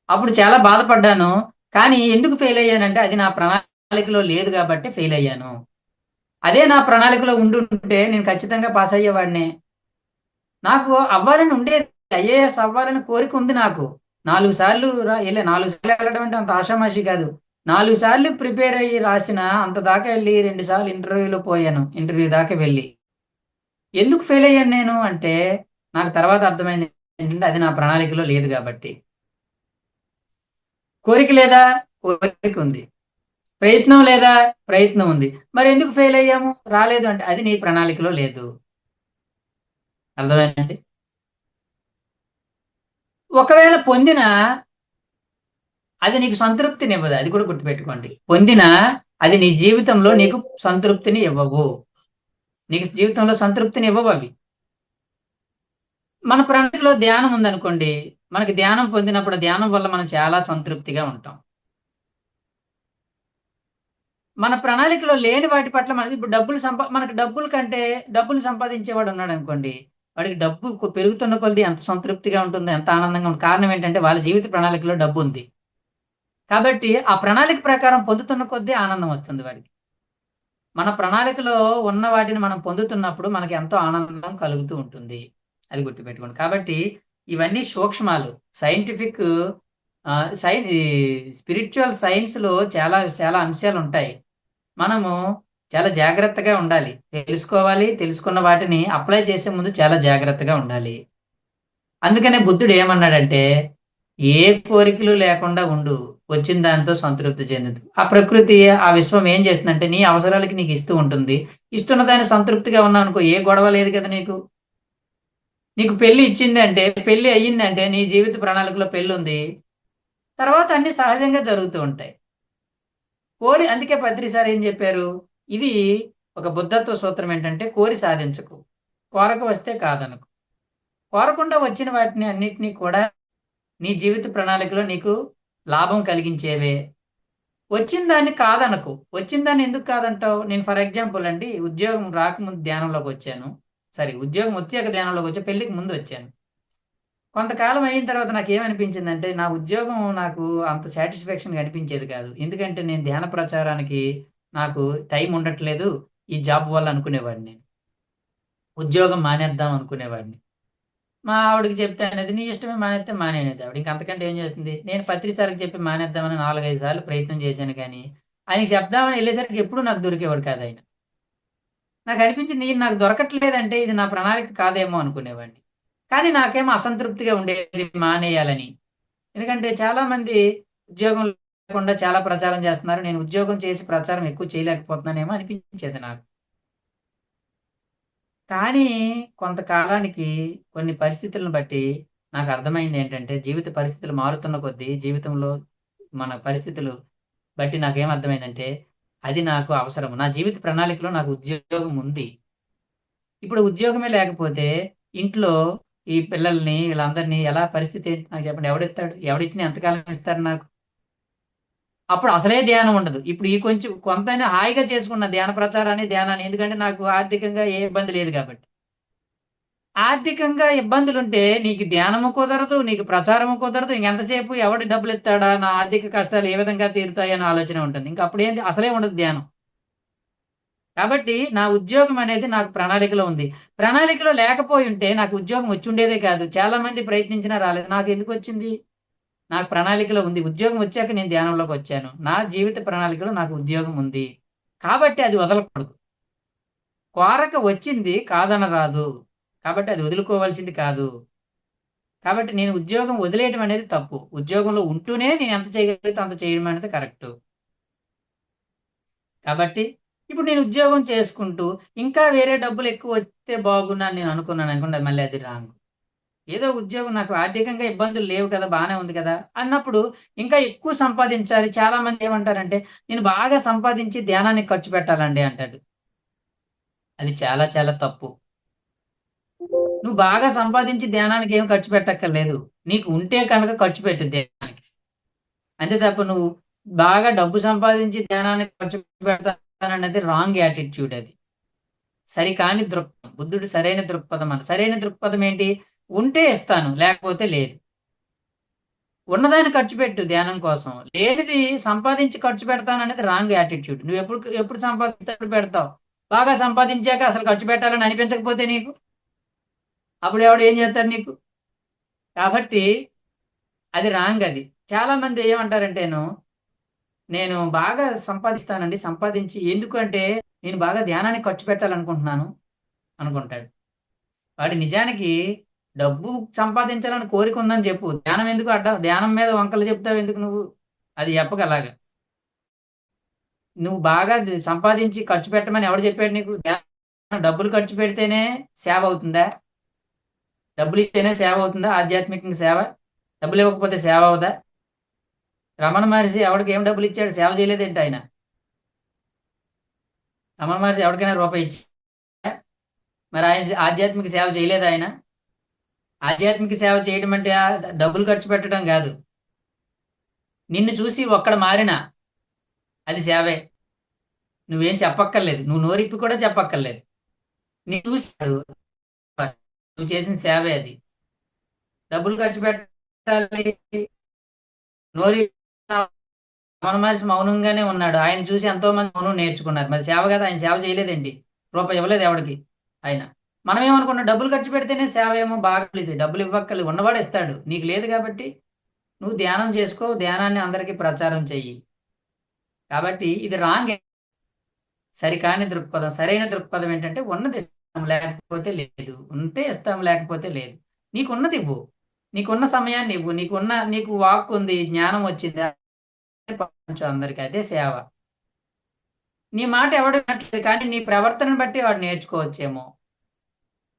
అప్పుడు చాలా బాధపడ్డాను. కానీ ఎందుకు ఫెయిల్ అయ్యానంటే అది నా ప్రణాళికలో లేదు కాబట్టి ఫెయిల్ అయ్యాను. అదే నా ప్రణాళికలో ఉండుంటే నేను ఖచ్చితంగా పాస్ అయ్యేవాడిని. నాకు అవ్వాలని ఉండేది, ఐఏఎస్ అవ్వాలని కోరిక ఉంది నాకు. 4 సార్లు 4 సార్లు వెళ్ళడం అంటే అంత ఆషామాషి కాదు. 4 సార్లు ప్రిపేర్ అయ్యి రాసిన, అంత దాకా వెళ్ళి 2 సార్లు ఇంటర్వ్యూలో పోయాను, ఇంటర్వ్యూ దాకా వెళ్ళి. ఎందుకు ఫెయిల్ అయ్యాను నేను అంటే నాకు తర్వాత అర్థమైంది ఏంటంటే అది నా ప్రణాళికలో లేదు కాబట్టి. కోరిక లేదా? కోరిక ఉంది. ప్రయత్నం లేదా? ప్రయత్నం ఉంది. మరి ఎందుకు ఫెయిల్ అయ్యాము, రాలేదు అంటే అది నీ ప్రణాళికలో లేదు. అర్థమైందండి? ఒకవేళ పొందినా అది నీకు సంతృప్తిని ఇవ్వదు, అది కూడా గుర్తుపెట్టుకోండి. పొందినా అది నీ జీవితంలో నీకు సంతృప్తిని ఇవ్వవు. నీకు జీవితంలో సంతృప్తిని ఇవ్వవు అవి. మన ప్రణాళికలో ధ్యానం ఉందనుకోండి, మనకి ధ్యానం పొందినప్పుడు ధ్యానం వల్ల మనం చాలా సంతృప్తిగా ఉంటాం. మన ప్రణాళికలో లేని వాటి పట్ల మనకి ఇప్పుడు మనకి డబ్బుల కంటే డబ్బులు సంపాదించేవాడు ఉన్నాడు అనుకోండి. వాడికి డబ్బు పెరుగుతున్న కొలది ఎంత సంతృప్తిగా ఉంటుందో, ఎంత ఆనందంగా ఉంటుంది. కారణం ఏంటంటే వాళ్ళ జీవిత ప్రణాళికలో డబ్బు ఉంది. కాబట్టి ఆ ప్రణాళిక ప్రకారం పొందుతున్న కొద్దీ ఆనందం వస్తుంది వాడికి. మన ప్రణాళికలో ఉన్న వాటిని మనం పొందుతున్నప్పుడు మనకి ఎంతో ఆనందం కలుగుతూ ఉంటుంది. అది గుర్తుపెట్టుకోండి. కాబట్టి ఇవన్నీ సూక్ష్మాలు. సైంటిఫిక్ ఈ స్పిరిచువల్ సైన్స్‌లో చాలా చాలా అంశాలుంటాయి. మనము చాలా జాగ్రత్తగా ఉండాలి. తెలుసుకోవాలి. తెలుసుకున్న వాటిని అప్లై చేసే ముందు చాలా జాగ్రత్తగా ఉండాలి. అందుకనే బుద్ధుడు ఏమన్నాడంటే, "ఏ కోరికలు లేకుండా ఉండు. వచ్చిన దాంతో సంతృప్తి చెందుతూ." ఆ ప్రకృతి, ఆ విశ్వం ఏం చేస్తుందంటే, నీ అవసరాలకి నీకు ఇస్తూ ఉంటుంది. ఇస్తున్న దాన్ని సంతృప్తిగా ఉన్నావనుకో, ఏ గొడవ లేదు కదా నీకు. నీకు పెళ్లి ఇచ్చిందంటే, పెళ్లి అయ్యిందంటే, నీ జీవిత ప్రణాళికలో పెళ్లుంది. తర్వాత అన్నీ సహజంగా జరుగుతూ ఉంటాయి. అందుకే పత్రి సార్ ఏం చెప్పారు? ఇది ఒక బుద్ధత్వ సూత్రం ఏంటంటే, కోరి సాధించకు. కోరక వస్తే కాదనకు. కోరకుండా వచ్చిన వాటిని అన్నిటిని కూడా నీ జీవిత ప్రణాళికలో నీకు లాభం కలిగించేవే. వచ్చిన దాన్ని కాదనకు. వచ్చిన దాన్ని ఎందుకు కాదంటావు? నేను ఫర్ ఎగ్జాంపుల్ అండి, ఉద్యోగం రాకముందు ధ్యానంలోకి వచ్చాను. సారీ, ఉద్యోగం వచ్చాక ధ్యానంలోకి వచ్చా. పెళ్ళికి ముందు వచ్చాను. కొంతకాలం అయిన తర్వాత నాకేమనిపించిందంటే, నా ఉద్యోగం నాకు అంత సాటిస్ఫాక్షన్‌గా అనిపించేది కాదు. ఎందుకంటే నేను ధ్యాన ప్రచారానికి నాకు టైం ఉండట్లేదు. ఈ జాబ్ వల్ల అనుకునేవాడిని నేను. ఉద్యోగం మానేద్దాం అనుకునేవాడిని. మా ఆవిడకి చెప్తే అనేది, "నీ ఇష్టమే మానేత్తే మానేయి" అనేది ఆవిడ. ఇంక అంతకంటే ఏం చేస్తుంది? నేను పత్రి సార్‌కి చెప్పి మానేద్దామని 4, 5 సార్లు ప్రయత్నం చేశాను కానీ, ఆయనకి చెప్దామని ఎళ్ళేసరికి ఎప్పుడు నాకు దొరికేవాడు కాదాయన. నాకనిపించింది ఈయన నాకు దొరకట్లేదంటే ఇది నా ప్రణాళిక కాదేమో అనుకునేవాడిని. కానీ నాకేమో అసంతృప్తిగా ఉండేది మానేయాలని. ఎందుకంటే చాలామంది ఉద్యోగం లేకుండా చాలా ప్రచారం చేస్తున్నారు. నేను ఉద్యోగం చేసి ప్రచారం ఎక్కువ చేయలేకపోతున్నానేమో అనిపించేది నాకు. కానీ కొంతకాలానికి కొన్ని పరిస్థితులను బట్టి నాకర్థమైందేంటంటే, జీవిత పరిస్థితులు మారుతున్న కొద్దీ జీవితంలో మన పరిస్థితులు బట్టి నాకేమర్థమైందంటే, అది నాకు అవసరం. నా జీవిత ప్రణాళికలో నాకు ఉద్యోగం ఉంది. ఇప్పుడు ఉద్యోగమే లేకపోతే ఇంట్లో ఈ పిల్లల్ని వీళ్ళందరినీ ఎలా పరిస్థితి ఏంటి నాకు చెప్పండి? ఎవడిస్తాడు? ఎవడిచ్చినా ఎంతకాలం ఇస్తారు నాకు? అప్పుడు అసలే ధ్యానం ఉండదు. ఇప్పుడు ఈ కొంచెం కొంతైనా హాయిగా చేసుకున్న ధ్యాన ప్రచారాన్ని, ధ్యానాన్ని. ఎందుకంటే నాకు ఆర్థికంగా ఏ ఇబ్బంది లేదు కాబట్టి. ఆర్థికంగా ఇబ్బందులుంటే నీకు ధ్యానము కుదరదు, నీకు ప్రచారము కుదరదు. ఇంకెంతసేపు ఎవడు డబ్బులిస్తాడా? నా ఆర్థిక కష్టాలు ఏ విధంగా తీరుతాయని ఆలోచన ఉంటుంది. ఇంక అప్పుడేంది అసలే ఉండదు ధ్యానం. కాబట్టి నా ఉద్యోగం అనేది నాకు ప్రణాళికలో ఉంది. ప్రణాళికలో లేకపోయుంటే నాకు ఉద్యోగం వచ్చుండేదే కాదు. చాలా మంది ప్రయత్నించినా రాలేదు. నాకెందుకొచ్చింది? నాకు ప్రణాళికలో ఉంది. ఉద్యోగం వచ్చాక నేను ధ్యానంలోకొచ్చాను. నా జీవిత ప్రణాళికలో నాకు ఉద్యోగం ఉంది. కాబట్టి అది వదలకూడదు. కోరక వచ్చింది కాదనరాదు. కాబట్టి అది వదులుకోవాల్సింది కాదు. కాబట్టి నేను ఉద్యోగం వదిలేయటం అనేది తప్పు. ఉద్యోగంలో ఉంటూనే నేను ఎంత చేయగలిగితే అంత చేయడం అనేది కరెక్టు. కాబట్టి ఇప్పుడు నేను ఉద్యోగం చేసుకుంటూ ఇంకా వేరే డబ్బులు ఎక్కువ వస్తే బాగున్నాను నేను అనుకున్నాననుకోండి, మళ్ళీ అది రాంగ్. ఏదో ఉద్యోగం నాకు ఆర్థికంగా ఇబ్బందులు లేవు కదా! బానే ఉంది కదా! అన్నప్పుడు ఇంకా ఎక్కువ సంపాదించాలి. చాలామంది ఏమంటారంటే, "నేను బాగా సంపాదించి ధ్యానానికి ఖర్చు పెట్టాలండి" అంటాడు. అది చాలా చాలా తప్పు. నువ్వు బాగా సంపాదించి ధ్యానానికి ఏమి ఖర్చు పెట్టక్కర్లేదు. నీకు ఉంటే కనుక ఖర్చు పెట్టు ధ్యానానికి. అంతే తప్ప నువ్వు బాగా డబ్బు సంపాదించి ధ్యానానికి ఖర్చు పెడతానన్నది రాంగ్ యాటిట్యూడ్ అది. సరికాని దృక్పథం. బుద్ధుడు సరైన దృక్పథం సరైన దృక్పథం ఏంటి? ఉంటే ఇస్తాను, లేకపోతే లేదు. ఉన్నదాన్ని ఖర్చు పెట్టు ధ్యానం కోసం. లేనిది సంపాదించి ఖర్చు పెడతాననేది రాంగ్ యాటిట్యూడ్. నువ్వెప్పుడు ఎప్పుడు ఎప్పుడు సంపాదిస్తే అప్పుడు పెడతావు. బాగా సంపాదించాక అసలు ఖర్చు పెట్టాలని అనిపించకపోతే నీకు? అప్పుడు ఎవడు ఏం చేస్తాడు నీకు? కాబట్టి అది రాంగ్ అది. చాలామంది ఏమంటారంటేను, నేను బాగా సంపాదిస్తానండి. సంపాదించి ఎందుకంటే నేను బాగా ధ్యానానికి ఖర్చు పెట్టాలనుకుంటున్నాను అనుకుంటాడు. వాడు నిజానికి డబ్బు సంపాదించాలని కోరిక ఉందని చెప్పు. ధ్యానం ఎందుకు ధ్యానం మీద వంకలు చెప్తావెందుకు నువ్వు? అది చెప్పకు అలాగా. నువ్వు బాగా సంపాదించి ఖర్చు పెట్టమని ఎవడు చెప్పాడు నీకు? డబ్బులు ఖర్చు పెడితేనే సేవ అవుతుందా? డబ్బులు ఇస్తేనే సేవ అవుతుందా? ఆధ్యాత్మికంగా సేవ. డబ్బులు ఇవ్వకపోతే సేవ అవుదా? రమణ మహర్షి ఎవడికి ఏం డబ్బులు ఇచ్చాడు? సేవ చేయలేదేంటి ఆయన? రమణ మహర్షి ఎవరికైనా రూపాయి ఇచ్చాడా? మరి ఆయన ఆధ్యాత్మిక సేవ చేయలేదా ఆయన? ఆధ్యాత్మిక సేవ చేయడం అంటే డబ్బులు ఖర్చు పెట్టడం కాదు. నిన్ను చూసి ఒక్కడ మారినా అది సేవే. నువ్వేం చెప్పక్కర్లేదు, నువ్వు నోరిప్పి కూడా చెప్పక్కర్లేదు. నీ చూసాడు, నువ్వు చేసిన సేవే అది. డబ్బులు ఖర్చు పెట్టాలి, నోరి రమణ మహర్షి మౌనంగానే ఉన్నాడు, ఆయన చూసి ఎంతో మంది మౌనం నేర్చుకున్నారు. మరి సేవ కదా, ఆయన సేవ చేయలేదండి. రూపాయి ఇవ్వలేదు ఎవడికి ఆయన. మనం ఏమనుకున్నాం, డబ్బులు ఖర్చు పెడితేనే సేవ ఏమో బాగా లేదు, డబ్బులు ఇవ్వక్కర్లేదు, ఉన్నవాడు ఇస్తాడు. నీకు లేదు కాబట్టి నువ్వు ధ్యానం చేసుకో, ధ్యానాన్ని అందరికీ ప్రచారం చెయ్యి. కాబట్టి ఇది రాంగ్. సరికాని దృక్పథం. సరైన దృక్పథం ఏంటంటే ఉన్నది ఇస్తాం లేకపోతే లేదు, ఉంటే ఇస్తాం లేకపోతే లేదు. నీకున్నది ఇవ్వు, నీకున్న సమయాన్ని ఇవ్వు, నీకు వాక్ ఉంది, జ్ఞానం వచ్చింది, పంచు అందరికి, అదే సేవ. నీ మాట ఎవడు వినట్లేదు, కానీ నీ ప్రవర్తనను బట్టి వాడు నేర్చుకోవచ్చేమో.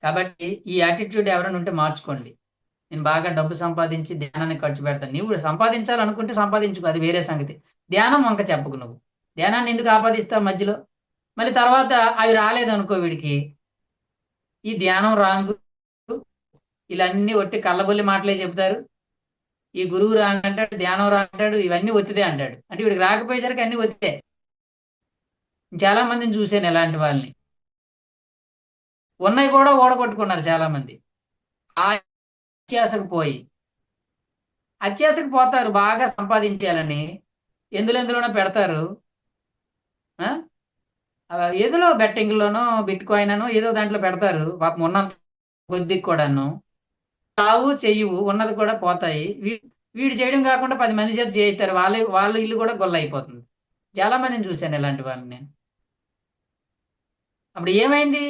కాబట్టి ఈ యాటిట్యూడ్ ఎవరైనా ఉంటే మార్చుకోండి. నేను బాగా డబ్బు సంపాదించి ధ్యానాన్ని ఖర్చు పెడతాను. నువ్వు సంపాదించాలనుకుంటే సంపాదించుకో, అది వేరే సంగతి. ధ్యానం వంక చెప్పకు నువ్వు. ధ్యానాన్ని ఎందుకు ఆపాదిస్తావు మధ్యలో? మళ్ళీ తర్వాత అవి రాలేదు అనుకో వీడికి, ఈ ధ్యానం రాంగు, ఇలా అన్ని ఒట్టి కళ్ళబొల్లి మాటలే చెప్తారు. ఈ గురువు రాంగ్ అంటాడు, ధ్యానం రాంగ్ అంటాడు, ఇవన్నీ ఒత్తిదే అంటాడు. అంటే వీడికి రాకపోయేసరికి అన్ని ఒత్తిదే. చాలా మందిని చూశాను ఇలాంటి వాళ్ళని. ఉన్నాయి కూడా ఓడగొట్టుకున్నారు చాలా మంది. ఆ అత్యాశకు పోయి, అత్యాశకు పోతారు బాగా సంపాదించాలని. ఎందులోనో పెడతారు. ఆ? ఏదో బెట్టింగ్లోనో బిట్ కాయిన్ అనో ఏదో దాంట్లో పెడతారు. పాపం ఉన్నంత కొద్దికి కూడాను తావు చెయ్యవు, ఉన్నది కూడా పోతాయి. వీడు చేయడం కాకుండా 10 మంది చేత చేయిస్తారు, వాళ్ళ ఇల్లు కూడా గొల్ల అయిపోతుంది. చాలా మందిని చూశాను ఇలాంటి వాళ్ళని నేను. అప్పుడు ఏమైంది?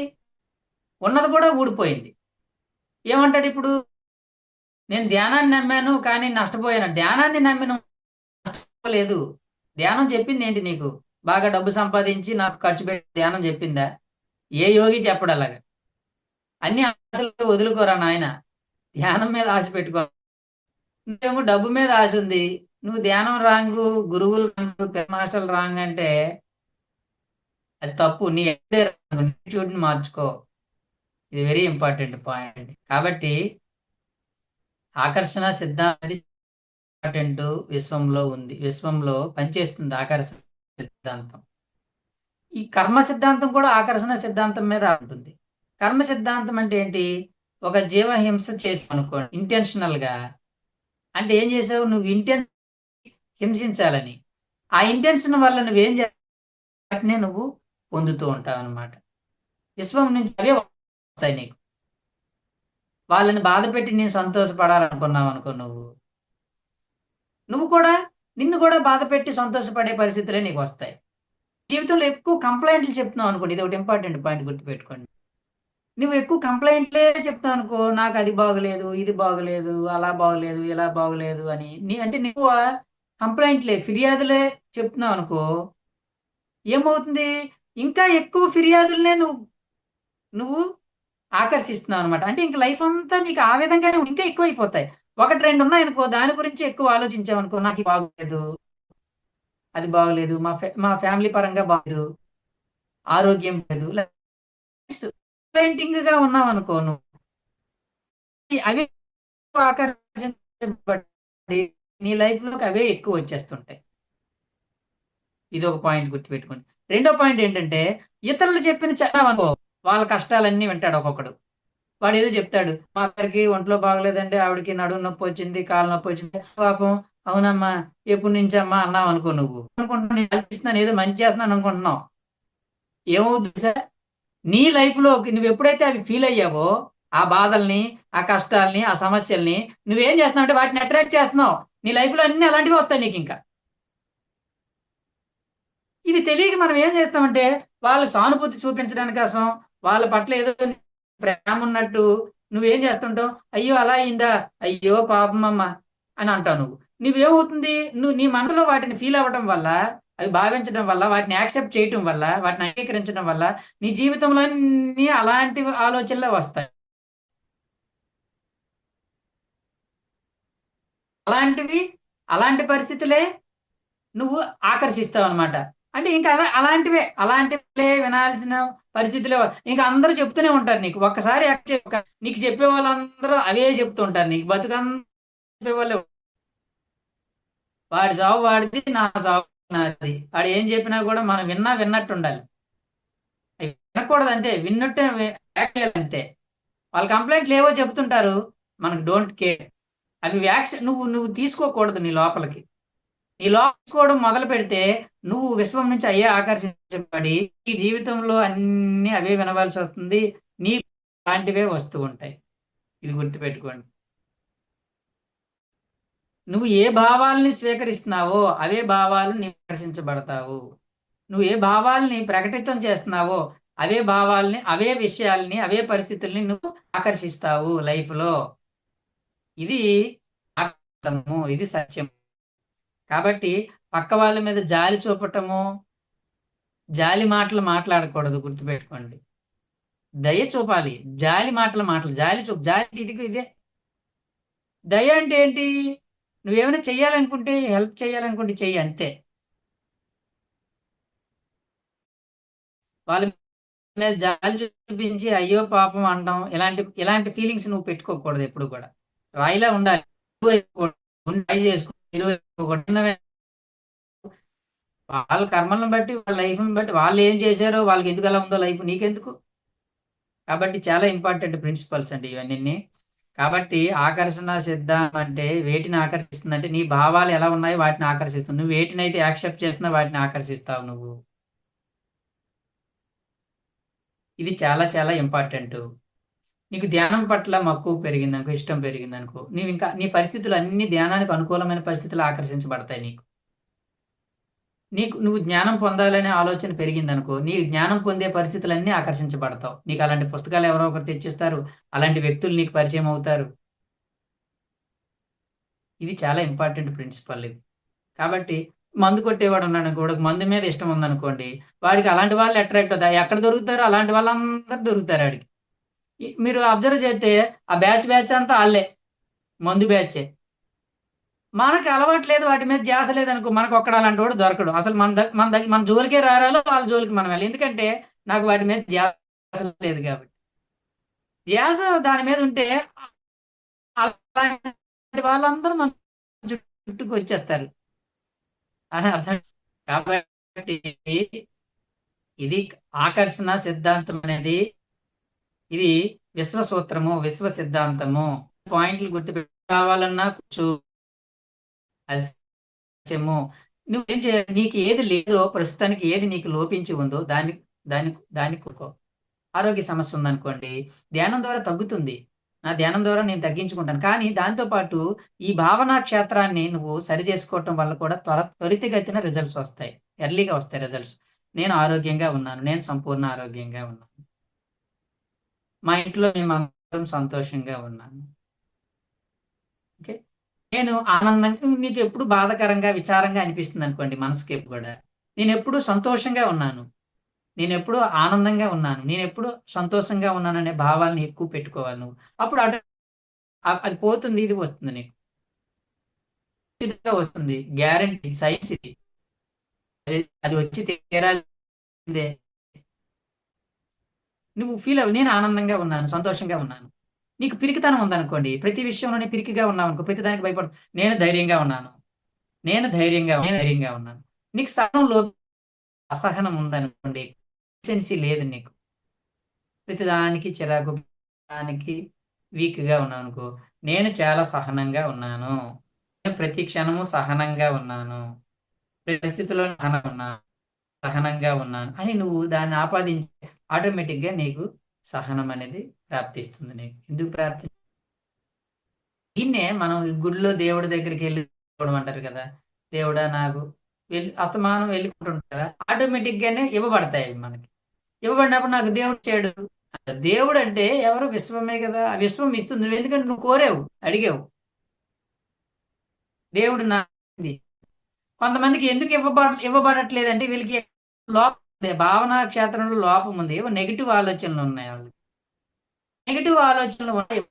ఉన్నది కూడా ఊడిపోయింది. ఏమంటాడు ఇప్పుడు? నేను ధ్యానాన్ని నమ్మాను కానీ నష్టపోయాను. ధ్యానాన్ని నమ్మి నువ్వు లేదు. ధ్యానం చెప్పింది ఏంటి నీకు? బాగా డబ్బు సంపాదించి నాకు ఖర్చు పెట్టి ధ్యానం చెప్పిందా? ఏ యోగి చెప్పడు అలాగా. అన్ని ఆశలు వదులుకోరా నాయన, ధ్యానం మీద ఆశ పెట్టుకో. నువ్వేమో డబ్బు మీద ఆశ ఉంది, నువ్వు ధ్యానం రాంగు, గురువులు రాంగు, మాస్టర్లు రాంగ్ అంటే అది తప్పు. నీ యాటిట్యూడ్ని మార్చుకో. ఇది వెరీ ఇంపార్టెంట్ పాయింట్. కాబట్టి ఆకర్షణ సిద్ధాంతం ఇంపార్టెంట్ విశ్వంలో ఉంది, విశ్వంలో పనిచేస్తుంది ఆకర్షణ సిద్ధాంతం. ఈ కర్మ సిద్ధాంతం కూడా ఆకర్షణ సిద్ధాంతం మీద ఉంటుంది. కర్మ సిద్ధాంతం అంటే ఏంటి? ఒక జీవహింస చేసి అనుకోండి ఇంటెన్షనల్ గా, అంటే ఏం చేసావు నువ్వు? హింసించాలని. ఆ ఇంటెన్షన్ వల్ల నువ్వేం వాటినే నువ్వు పొందుతూ ఉంటావు అనమాట. విశ్వం నుంచి అవే వస్తాయి నీకు. వాళ్ళని బాధ పెట్టి నేను సంతోషపడాలనుకున్నావు అనుకో, నువ్వు కూడా నిన్ను కూడా బాధ పెట్టి సంతోషపడే పరిస్థితులే నీకు వస్తాయి. జీవితంలో ఎక్కువ కంప్లైంట్లు చెప్తున్నావు అనుకోండి, ఇది ఒకటి ఇంపార్టెంట్ పాయింట్ గుర్తుపెట్టుకోండి. నువ్వు ఎక్కువ కంప్లైంట్లే చెప్తావు అనుకో, నాకు అది బాగలేదు, ఇది బాగలేదు, అలా బాగలేదు, ఇలా బాగలేదు అని. అంటే నువ్వు కంప్లైంట్లే, ఫిర్యాదులే చెప్తున్నావు అనుకో, ఏమవుతుంది? ఇంకా ఎక్కువ ఫిర్యాదులనే నువ్వు ఆకర్షిస్తున్నావు అనమాట. అంటే ఇంక లైఫ్ అంతా నీకు ఆ విధంగానే ఇంకా ఎక్కువైపోతాయి. ఒకటి రెండు ఉన్నాయనుకో, దాని గురించి ఎక్కువ ఆలోచించామనుకో, నాకు ఇది బాగలేదు, అది బాగలేదు, మా ఫ్యామిలీ పరంగా బాగలేదు, ఆరోగ్యం లేదు, పెయింటింగ్ గా ఉన్నావు అనుకో, నువ్వు అవి ఆకర్షించబడి నీ లైఫ్ లోకి అవే ఎక్కువ వచ్చేస్తుంటాయి. ఇది ఒక పాయింట్ గుర్తుపెట్టుకోండి. రెండో పాయింట్ ఏంటంటే, ఇతరులు చెప్పిన చదవనుకో, వాళ్ళ కష్టాలన్నీ వింటాడు ఒక్కొక్కడు. వాడు ఏదో చెప్తాడు, మా అక్కడికి ఒంట్లో బాగలేదండి, ఆవిడకి నడుము నొప్పి వచ్చింది, కాలు నొప్పి వచ్చింది. పాపం అవునమ్మా, ఎప్పటి నుంచమ్మా అన్నావు అనుకో, నువ్వు అనుకుంటున్నాను ఏదో మంచి చేస్తున్నాను అనుకుంటున్నావు. ఏమవుతుంది సార్? నీ లైఫ్ లో నువ్వు ఎప్పుడైతే అవి ఫీల్ అయ్యావో, ఆ బాధల్ని, ఆ కష్టాలని, ఆ సమస్యల్ని నువ్వేం చేస్తున్నావు అంటే వాటిని అట్రాక్ట్ చేస్తున్నావు. నీ లైఫ్ లో అన్ని అలాంటివి వస్తాయి నీకు. ఇంకా ఇది తెలియక మనం ఏం చేస్తామంటే, వాళ్ళు సానుభూతి చూపించడానికి కోసం, వాళ్ళ పట్ల ఏదో ప్రేమ ఉన్నట్టు నువ్వేం చేస్తుంటావు? అయ్యో అలా అయిందా, అయ్యో పాపమమ్మ అని అంటావు. నువ్వేమవుతుంది? నీ మనసులో వాటిని ఫీల్ అవ్వడం వల్ల, అవి భావించడం వల్ల, వాటిని యాక్సెప్ట్ చేయటం వల్ల, వాటిని అంగీకరించడం వల్ల నీ జీవితంలో అలాంటి ఆలోచనలే వస్తాయి. అలాంటి పరిస్థితులే నువ్వు ఆకర్షిస్తావు అనమాట. అంటే ఇంకా అలాంటివే వినాల్సిన పరిస్థితులే ఇంకా అందరూ చెప్తూనే ఉంటారు నీకు. ఒక్కసారి నీకు చెప్పే వాళ్ళందరూ అవే చెప్తూ ఉంటారు నీకు. బతుకంతా చెప్పేవాళ్ళు వాడి చావు వాడిది, నా చావు నాది. వాడు ఏం చెప్పినా కూడా మనం విన్నట్టు ఉండాలి. అవి వినకూడదు అంతే, విన్నట్టే యాక్ట్ చేయాలి అంతే. వాళ్ళ కంప్లైంట్లు ఏవో చెప్తుంటారు, మనకు డోంట్ కేర్. అవి నువ్వు నువ్వు తీసుకోకూడదు నీ లోపలికి. నీ లోపల తీసుకోవడం మొదలు పెడితే నువ్వు విశ్వం నుంచి అయ్యే ఆకర్షించబడి ఈ జీవితంలో అన్ని అవే వినవలసి వస్తుంది. నీ లాంటివే వస్తూ ఉంటాయి. ఇది గుర్తుపెట్టుకోండి. నువ్వు ఏ భావాల్ని స్వీకరిస్తున్నావో అవే భావాలు నీ ఆకర్షించబడతావు. నువ్వు ఏ భావాల్ని ప్రకటితం చేస్తున్నావో అవే భావాల్ని, అవే విషయాల్ని, అవే పరిస్థితుల్ని నువ్వు ఆకర్షిస్తావు లైఫ్ లో. ఇది అర్థము, ఇది సత్యం. కాబట్టి పక్క వాళ్ళ మీద జాలి చూపటము, జాలి మాటలు మాట్లాడకూడదు, గుర్తుపెట్టుకోండి. దయ చూపాలి, జాలి మాటలు జాలి ఇదే. దయ అంటే ఏంటి? నువ్వేమైనా చెయ్యాలనుకుంటే, హెల్ప్ చేయాలనుకుంటే చెయ్యి అంతే. వాళ్ళ మీద జాలి చూపించి అయ్యో పాపం అనడం, ఇలాంటి ఫీలింగ్స్ నువ్వు పెట్టుకోకూడదు ఎప్పుడు కూడా. రాయిలా ఉండాలి. ట్రై చేసుకో. వాళ్ళ కర్మలను బట్టి, వాళ్ళ లైఫ్ని బట్టి, వాళ్ళు ఏం చేశారో, వాళ్ళకి ఎందుకు అలా ఉందో లైఫ్, నీకెందుకు? కాబట్టి చాలా ఇంపార్టెంట్ ప్రిన్సిపల్స్ అండి ఇవన్నీ. కాబట్టి ఆకర్షణ సిద్ధాంతం అంటే వేటిని ఆకర్షిస్తుంది అంటే నీ భావాలు ఎలా ఉన్నాయో వాటిని ఆకర్షిస్తుంది. నువ్వు వేటినైతే యాక్సెప్ట్ చేస్తున్నా వాటిని ఆకర్షిస్తావు నువ్వు. ఇది చాలా చాలా ఇంపార్టెంట్. నీకు ధ్యానం పట్ల మక్కువ పెరిగిందనుకో, ఇష్టం పెరిగిందనుకో, నీవు ఇంకా నీ పరిస్థితులు అన్ని ధ్యానానికి అనుకూలమైన పరిస్థితులు ఆకర్షించబడతాయి నీకు. నువ్వు జ్ఞానం పొందాలనే ఆలోచన పెరిగిందనుకో, నీ జ్ఞానం పొందే పరిస్థితులన్నీ ఆకర్షించబడతావు. నీకు అలాంటి పుస్తకాలు ఎవరో ఒకరు తెచ్చిస్తారు, అలాంటి వ్యక్తులు నీకు పరిచయం అవుతారు. ఇది చాలా ఇంపార్టెంట్ ప్రిన్సిపల్ ఇది. కాబట్టి మందు కొట్టేవాడు ఉన్నాడు కూడా, మందు మీద ఇష్టం ఉందనుకోండి, వాడికి అలాంటి వాళ్ళు అట్రాక్ట్ అవుతారు. ఎక్కడ దొరుకుతారో అలాంటి వాళ్ళందరూ దొరుకుతారు వాడికి. మీరు అబ్జర్వ్ చేస్తే ఆ బ్యాచ్ అంతా వాళ్ళే, మందు బ్యాచే. మనకు అలవాటు లేదు, వాటి మీద ధ్యాస లేదనుకో, మనకు ఒక్కడ అలాంటి వాడు దొరకడు. అసలు మన జోలికే రారాలో వాళ్ళ జోలికి మనం వెళ్ళాలి. ఎందుకంటే నాకు వాటి మీద ధ్యాస లేదు కాబట్టి. ధ్యాస దాని మీద ఉంటే అలాంటి వాళ్ళందరూ మన చుట్టూకు వచ్చేస్తారు అని అర్థం. కాబట్టి ఇది ఆకర్షణ సిద్ధాంతం అనేది, ఇది విశ్వసూత్రము, విశ్వ సిద్ధాంతము. పాయింట్లు గుర్తుపెట్టి కావాలన్నా కూర్చో, అది సత్యము. నువ్వేం చేయాలి? నీకు ఏది లేదో, ప్రస్తుతానికి ఏది నీకు లోపించి ఉందో దాన్ని దాన్ని దాన్ని కోరుకో. ఆరోగ్య సమస్య ఉందనుకోండి, ధ్యానం ద్వారా తగ్గుతుంది. నా ధ్యానం ద్వారా నేను తగ్గించుకుంటాను. కానీ దాంతోపాటు ఈ భావనా క్షేత్రాన్ని నువ్వు సరి చేసుకోవటం వల్ల కూడా త్వరితగతిన రిజల్ట్స్ వస్తాయి, ఎర్లీగా వస్తాయి రిజల్ట్స్. నేను ఆరోగ్యంగా ఉన్నాను, నేను సంపూర్ణ ఆరోగ్యంగా ఉన్నాను, మా ఇంట్లో మేమందరం సంతోషంగా ఉన్నాను. ఓకే, నేను ఆనందంగా, నీకు ఎప్పుడు బాధాకరంగా విచారంగా అనిపిస్తుంది అనుకోండి మనసుకి కూడా, నేను ఎప్పుడు సంతోషంగా ఉన్నాను, నేను ఎప్పుడు ఆనందంగా ఉన్నాను, నేను ఎప్పుడు సంతోషంగా ఉన్నాను అనే భావాలను ఎక్కువ పెట్టుకోవాలి నువ్వు. అప్పుడు అది పోతుంది, ఇది వస్తుంది నీకు, వస్తుంది. గ్యారంటీ, సైన్స్ ఇది. అది వచ్చి తీరాల్సిందే. నువ్వు ఫీల్ అవ్వ, నేను ఆనందంగా ఉన్నాను, సంతోషంగా ఉన్నాను. నీకు పిరికితనం ఉందనుకోండి, ప్రతి విషయంలోనే పిరికిగా ఉన్నావు అనుకో, ప్రతి దానికి భయపడు. నేను ధైర్యంగా ఉన్నాను, నేను ధైర్యంగా ఉన్నాను. నీకు సహనంలో అసహనం ఉందనుకోండి, సెన్సీ లేదు నీకు, ప్రతిదానికి చిరాకు, దానికి వీక్ గా ఉన్నాను అనుకో, నేను చాలా సహనంగా ఉన్నాను, నేను ప్రతి క్షణము సహనంగా ఉన్నాను, పరిస్థితుల్లో సహనంగా ఉన్నాను అని నువ్వు దాన్ని ఆపాదించి ఆటోమేటిక్ గా నీకు సహనం అనేది ప్రాప్తిస్తుంది. నీకు ఎందుకు దీన్నే మనం ఈ గుడిలో దేవుడి దగ్గరికి వెళ్ళిపోవడం అంటారు కదా. దేవుడా నాకు అస్తమానం వెళ్ళిపోతుంటారు కదా, ఆటోమేటిక్ గానే ఇవ్వబడతాయి అవి మనకి. ఇవ్వబడినప్పుడు నాకు దేవుడు చేయడు. దేవుడు అంటే ఎవరు? విశ్వమే కదా. ఆ విశ్వం ఇస్తుంది, నువ్వు ఎందుకంటే నువ్వు కోరావు, అడిగావు. దేవుడు నా కొంతమందికి ఎందుకు ఇవ్వబడట్లేదంటే వీళ్ళకి లోపం ఉంది, భావనా క్షేత్రంలో లోపం ఉంది, ఏవో నెగిటివ్ ఆలోచనలు ఉన్నాయి వాళ్ళకి. నెగిటివ్ ఆలోచనలు ఉన్నాయి,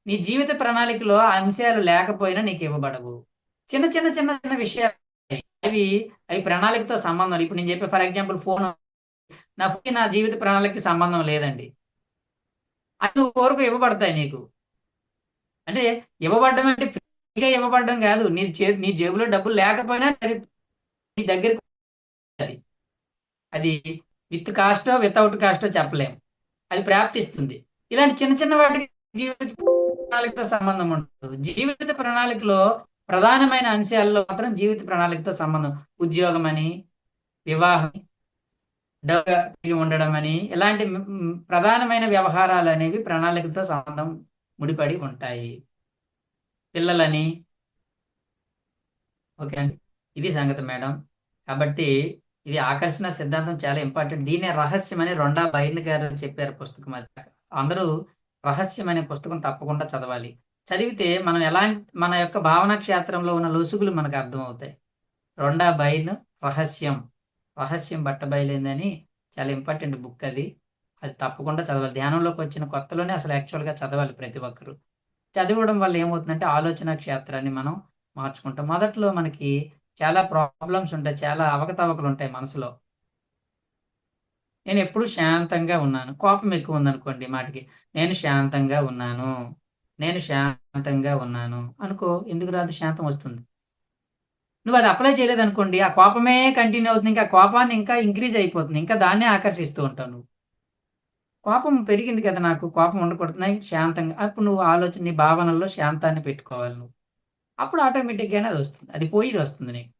నీ జీవిత ప్రణాళికలో ఆ అంశాలు లేకపోయినా నీకు ఇవ్వబడవు. చిన్న చిన్న చిన్న చిన్న విషయాలు అవి అవి ప్రణాళికతో సంబంధం. ఇప్పుడు నేను చెప్పే ఫర్ ఎగ్జాంపుల్ ఫోన్ నా జీవిత ప్రణాళికకి సంబంధం లేదండి. అది నువ్వు కోరుకు ఇవ్వబడతాయి నీకు. అంటే ఇవ్వబడడం అంటే ఫ్రీగా ఇవ్వబడడం కాదు. నీ జేబులో డబ్బులు లేకపోయినా అది నీ దగ్గరికి వస్తది. అది విత్ కాస్టో వితౌట్ కాస్టో చెప్పలేం. అది ప్రాప్తిస్తుంది. ఇలాంటి చిన్న చిన్న వాటికి జీవిత ప్రణాళికతో సంబంధం ఉంటుంది. జీవిత ప్రణాళికలో ప్రధానమైన అంశాల్లో మాత్రం జీవిత ప్రణాళికతో సంబంధం. ఉద్యోగం అని, వివాహం, డబ్బు కలిగి ఉండడం అని, ఇలాంటి ప్రధానమైన వ్యవహారాలు అనేవి ప్రణాళికతో సంబంధం ముడిపడి ఉంటాయి. పిల్లలని. ఓకే అండి. ఇది సంగతి మేడం. కాబట్టి ఇది ఆకర్షణ సిద్ధాంతం చాలా ఇంపార్టెంట్. దీన్నే రహస్యం అని రొండా బైర్న్ గారు చెప్పారు పుస్తకం అది. అందరూ రహస్యం అనే పుస్తకం తప్పకుండా చదవాలి. చదివితే మనం మన యొక్క భావన క్షేత్రంలో ఉన్న లొసుగులు మనకు అర్థమవుతాయి. రొండా బైర్న్ రహస్యం. రహస్యం బట్టబయలైందని చాలా ఇంపార్టెంట్ బుక్ అది. అది తప్పకుండా చదవాలి. ధ్యానంలోకి వచ్చిన కొత్తలోనే అసలు యాక్చువల్‌గా చదవాలి ప్రతి ఒక్కరు. చదవడం వల్ల ఏమవుతుందంటే ఆలోచన క్షేత్రాన్ని మనం మార్చుకుంటాం. మొదట్లో మనకి చాలా ప్రాబ్లమ్స్ ఉంటాయి. చాలా అవకతవకలుంటాయి మనసులో. నేనెప్పుడూ శాంతంగా ఉన్నాను. కోపం ఎక్కువుందనుకోండి మాటకి. నేను శాంతంగా ఉన్నాను. నేను శాంతంగా ఉన్నాను. అనుకో ఎందుకు రాదు శాంతం వస్తుంది. నువ్వది అప్లై చేయలేదనుకోండి, ఆ కోపమే కంటిన్యూ అవుతుంది. ఇంకా కోపాన్ని ఇంకా ఇంక్రీజ్ అయిపోతుంది. ఇంకా దాన్నే ఆకర్షిస్తూ ఉంటావు నువ్వు. కోపం పెరిగింది కదా నాకు, కోపం ఉండకూడదు. శాంతంగా అప్పుడు నువ్వు ఆలోచన నీ భావనల్లో శాంతాన్ని పెట్టుకోవాలి నువ్వు. అప్పుడు ఆటోమేటిక్‌గానే అదొస్తుంది. అది పోయి ఇదొస్తుంది నీకు.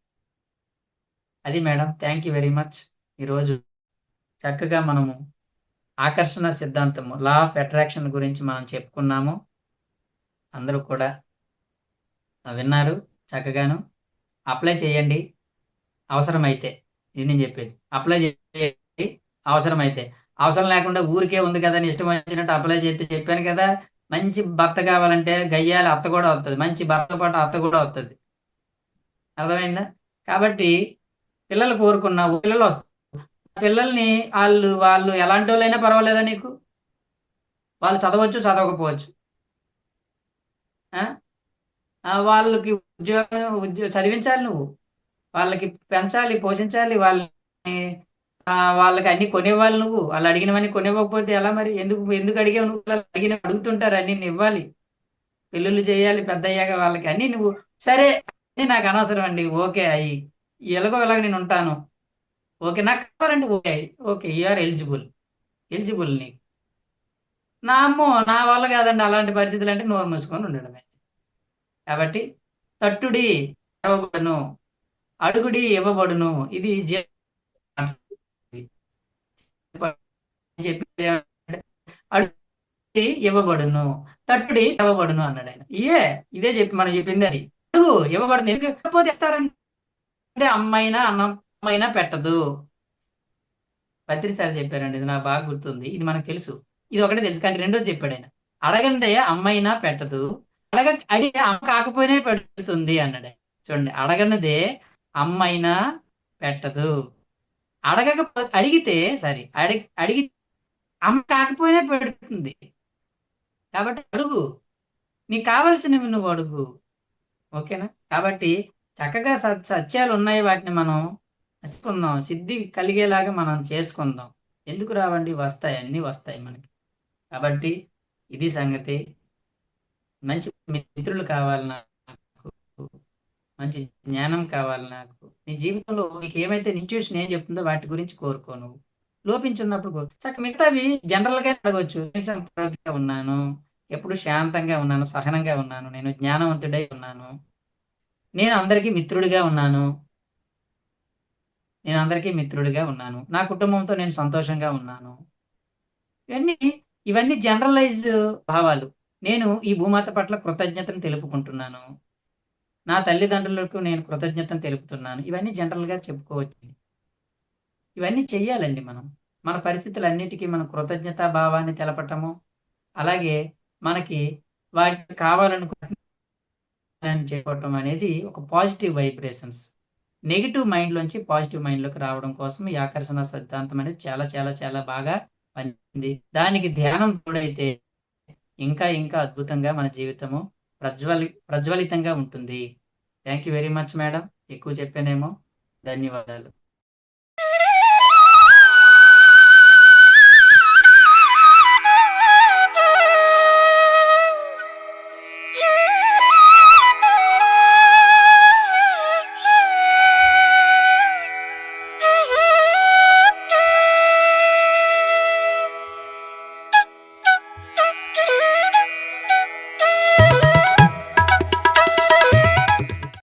అది madam. Thank you very much. ఈరోజు చక్కగా మనము ఆకర్షణ సిద్ధాంతము, లా ఆఫ్ అట్రాక్షన్ గురించి మనం చెప్పుకున్నాము. అందరూ కూడా విన్నారు చక్కగాను. అప్లై చేయండి అవసరమైతే. ఇది నేను చెప్పేది. అప్లై చేయండి అవసరమైతే. అవసరం లేకుండా ఊరికే ఉంది కదా అని ఇష్టం వచ్చినట్టు అప్లై చేస్తే చెప్పాను కదా! మంచి భర్త కావాలంటే గయ్యాళి అత్త కూడా వత్తది. మంచి భర్తతో పాటు అత్త కూడా వత్తది. అర్థమైందా? కాబట్టి పిల్లలు కోరుకున్నావు. పిల్లలొస్తారు. పిల్లల్ని వాళ్ళు ఎలాంటోళ్ళైనా పర్వాలేదా నీకు? వాళ్ళు చదవచ్చు, చదవకపోవచ్చు. ఆ! వాళ్ళకి చదివించాలి నువ్వు. వాళ్ళకి పెంచాలి, పోషించాలి. వాళ్ళకి అన్నీ కొనివ్వాలి నువ్వు. వాళ్ళు అడిగినవన్నీ కొనివ్వకపోతే ఎలా మరి? ఎందుకు ఎందుకు అడిగావు నువ్వు? వాళ్ళు అడుగుతుంటారు అన్నీ ఇవ్వాలి. పెళ్ళిళ్ళు చేయాలి పెద్దయ్యాక వాళ్ళకి. అన్నీ నువ్వు సరే అన్నీ నాకు అనవసరం అండి. ఓకే. ఎలాగో ఇలాగ నేను ఉంటాను. ఓకే. నాకు కావాలంటే okay. Okay. You are eligible. Eligible నీకు. అమ్మో! నా వల్ల కాదండి అలాంటి పరిస్థితులు అంటే నోరు మూసుకొని ఉండడమే. కాబట్టి తట్టుడి ఇవ్వబడును. అడుగుడి ఇవ్వబడును. ఇది చెప్పి అడుగుడి ఇవ్వబడును. తట్టుడి ఇవ్వబడును అన్నాడు ఆయన. ఇదే చెప్పి మనం చెప్పింది అది. అడుగు ఇవ్వబడును. ఎందుకు ఇవ్వకపోతే ఇస్తారంటే అమ్మైనా అన్నం అమ్మైనా పెట్టదు. పత్రిసారి చెప్పారండి. ఇది నాకు బాగా గుర్తుంది. ఇది మనకు తెలుసు. ఇది ఒకటే తెలుసు. కానీ రెండోది చెప్పాడు ఆయన. అడగందే అమ్మైనా పెట్టదు. అడిగితే అమ్మ కాకపోయినా పెడుతుంది అన్నాడు ఆయన. చూడండి అడగనిదే అమ్మైనా పెట్టదు. అడిగితే సరే అడిగి అమ్మ కాకపోయినా పెడుతుంది. కాబట్టి అడుగు. నీకు కావాల్సినవి నువ్వు అడుగు. ఓకేనా? కాబట్టి చక్కగా సత్యాలు ఉన్నాయి. వాటిని మనం చేసుకుందాం. సిద్ధి కలిగేలాగా మనం చేసుకుందాం. ఎందుకు రావండి? వస్తాయి. అన్నీ వస్తాయి మనకి. కాబట్టి ఇది సంగతి. మంచి మిత్రులు కావాలి నాకు. మంచి జ్ఞానం కావాలి నాకు. నీ జీవితంలో నీకేమైతే ఇంట్యూషన్ ఏం చెప్తుందో వాటి గురించి కోరుకో నువ్వు. లోపించున్నప్పుడు మిగతావి జనరల్‌గా అడగొచ్చు. నేను సంతోషంగా ఉన్నాను. ఎప్పుడు శాంతంగా ఉన్నాను. సహనంగా ఉన్నాను. నేను జ్ఞానవంతుడై ఉన్నాను. నేను అందరికీ మిత్రుడిగా ఉన్నాను. నా కుటుంబంతో నేను సంతోషంగా ఉన్నాను. ఇవన్నీ ఇవన్నీ జనరలైజ్ భావాలు. నేను ఈ భూమాత పట్ల కృతజ్ఞతను తెలుపుకుంటున్నాను. నా తల్లిదండ్రులకు నేను కృతజ్ఞతను తెలుపుతున్నాను. ఇవన్నీ జనరల్‌గా చెప్పుకోవచ్చు. ఇవన్నీ చెయ్యాలండి మనం. మన పరిస్థితులన్నిటికీ మనం కృతజ్ఞతా భావాన్ని తెలపటము, అలాగే మనకి వాటికి కావాలనుకున్నవి చెప్పటం అనేది ఒక పాజిటివ్ వైబ్రేషన్స్. నెగెటివ్ మైండ్‌లోంచి పాజిటివ్ మైండ్‌లోకి రావడం కోసం ఈ ఆకర్షణ సిద్ధాంతం అనేది చాలా చాలా చాలా బాగా పనిచేసింది. దానికి ధ్యానం తోడైతే ఇంకా ఇంకా అద్భుతంగా మన జీవితము ప్రజ్వలితంగా ఉంటుంది. Thank you very much madam. ఎక్కువ చెప్పానేమో. ధన్యవాదాలు.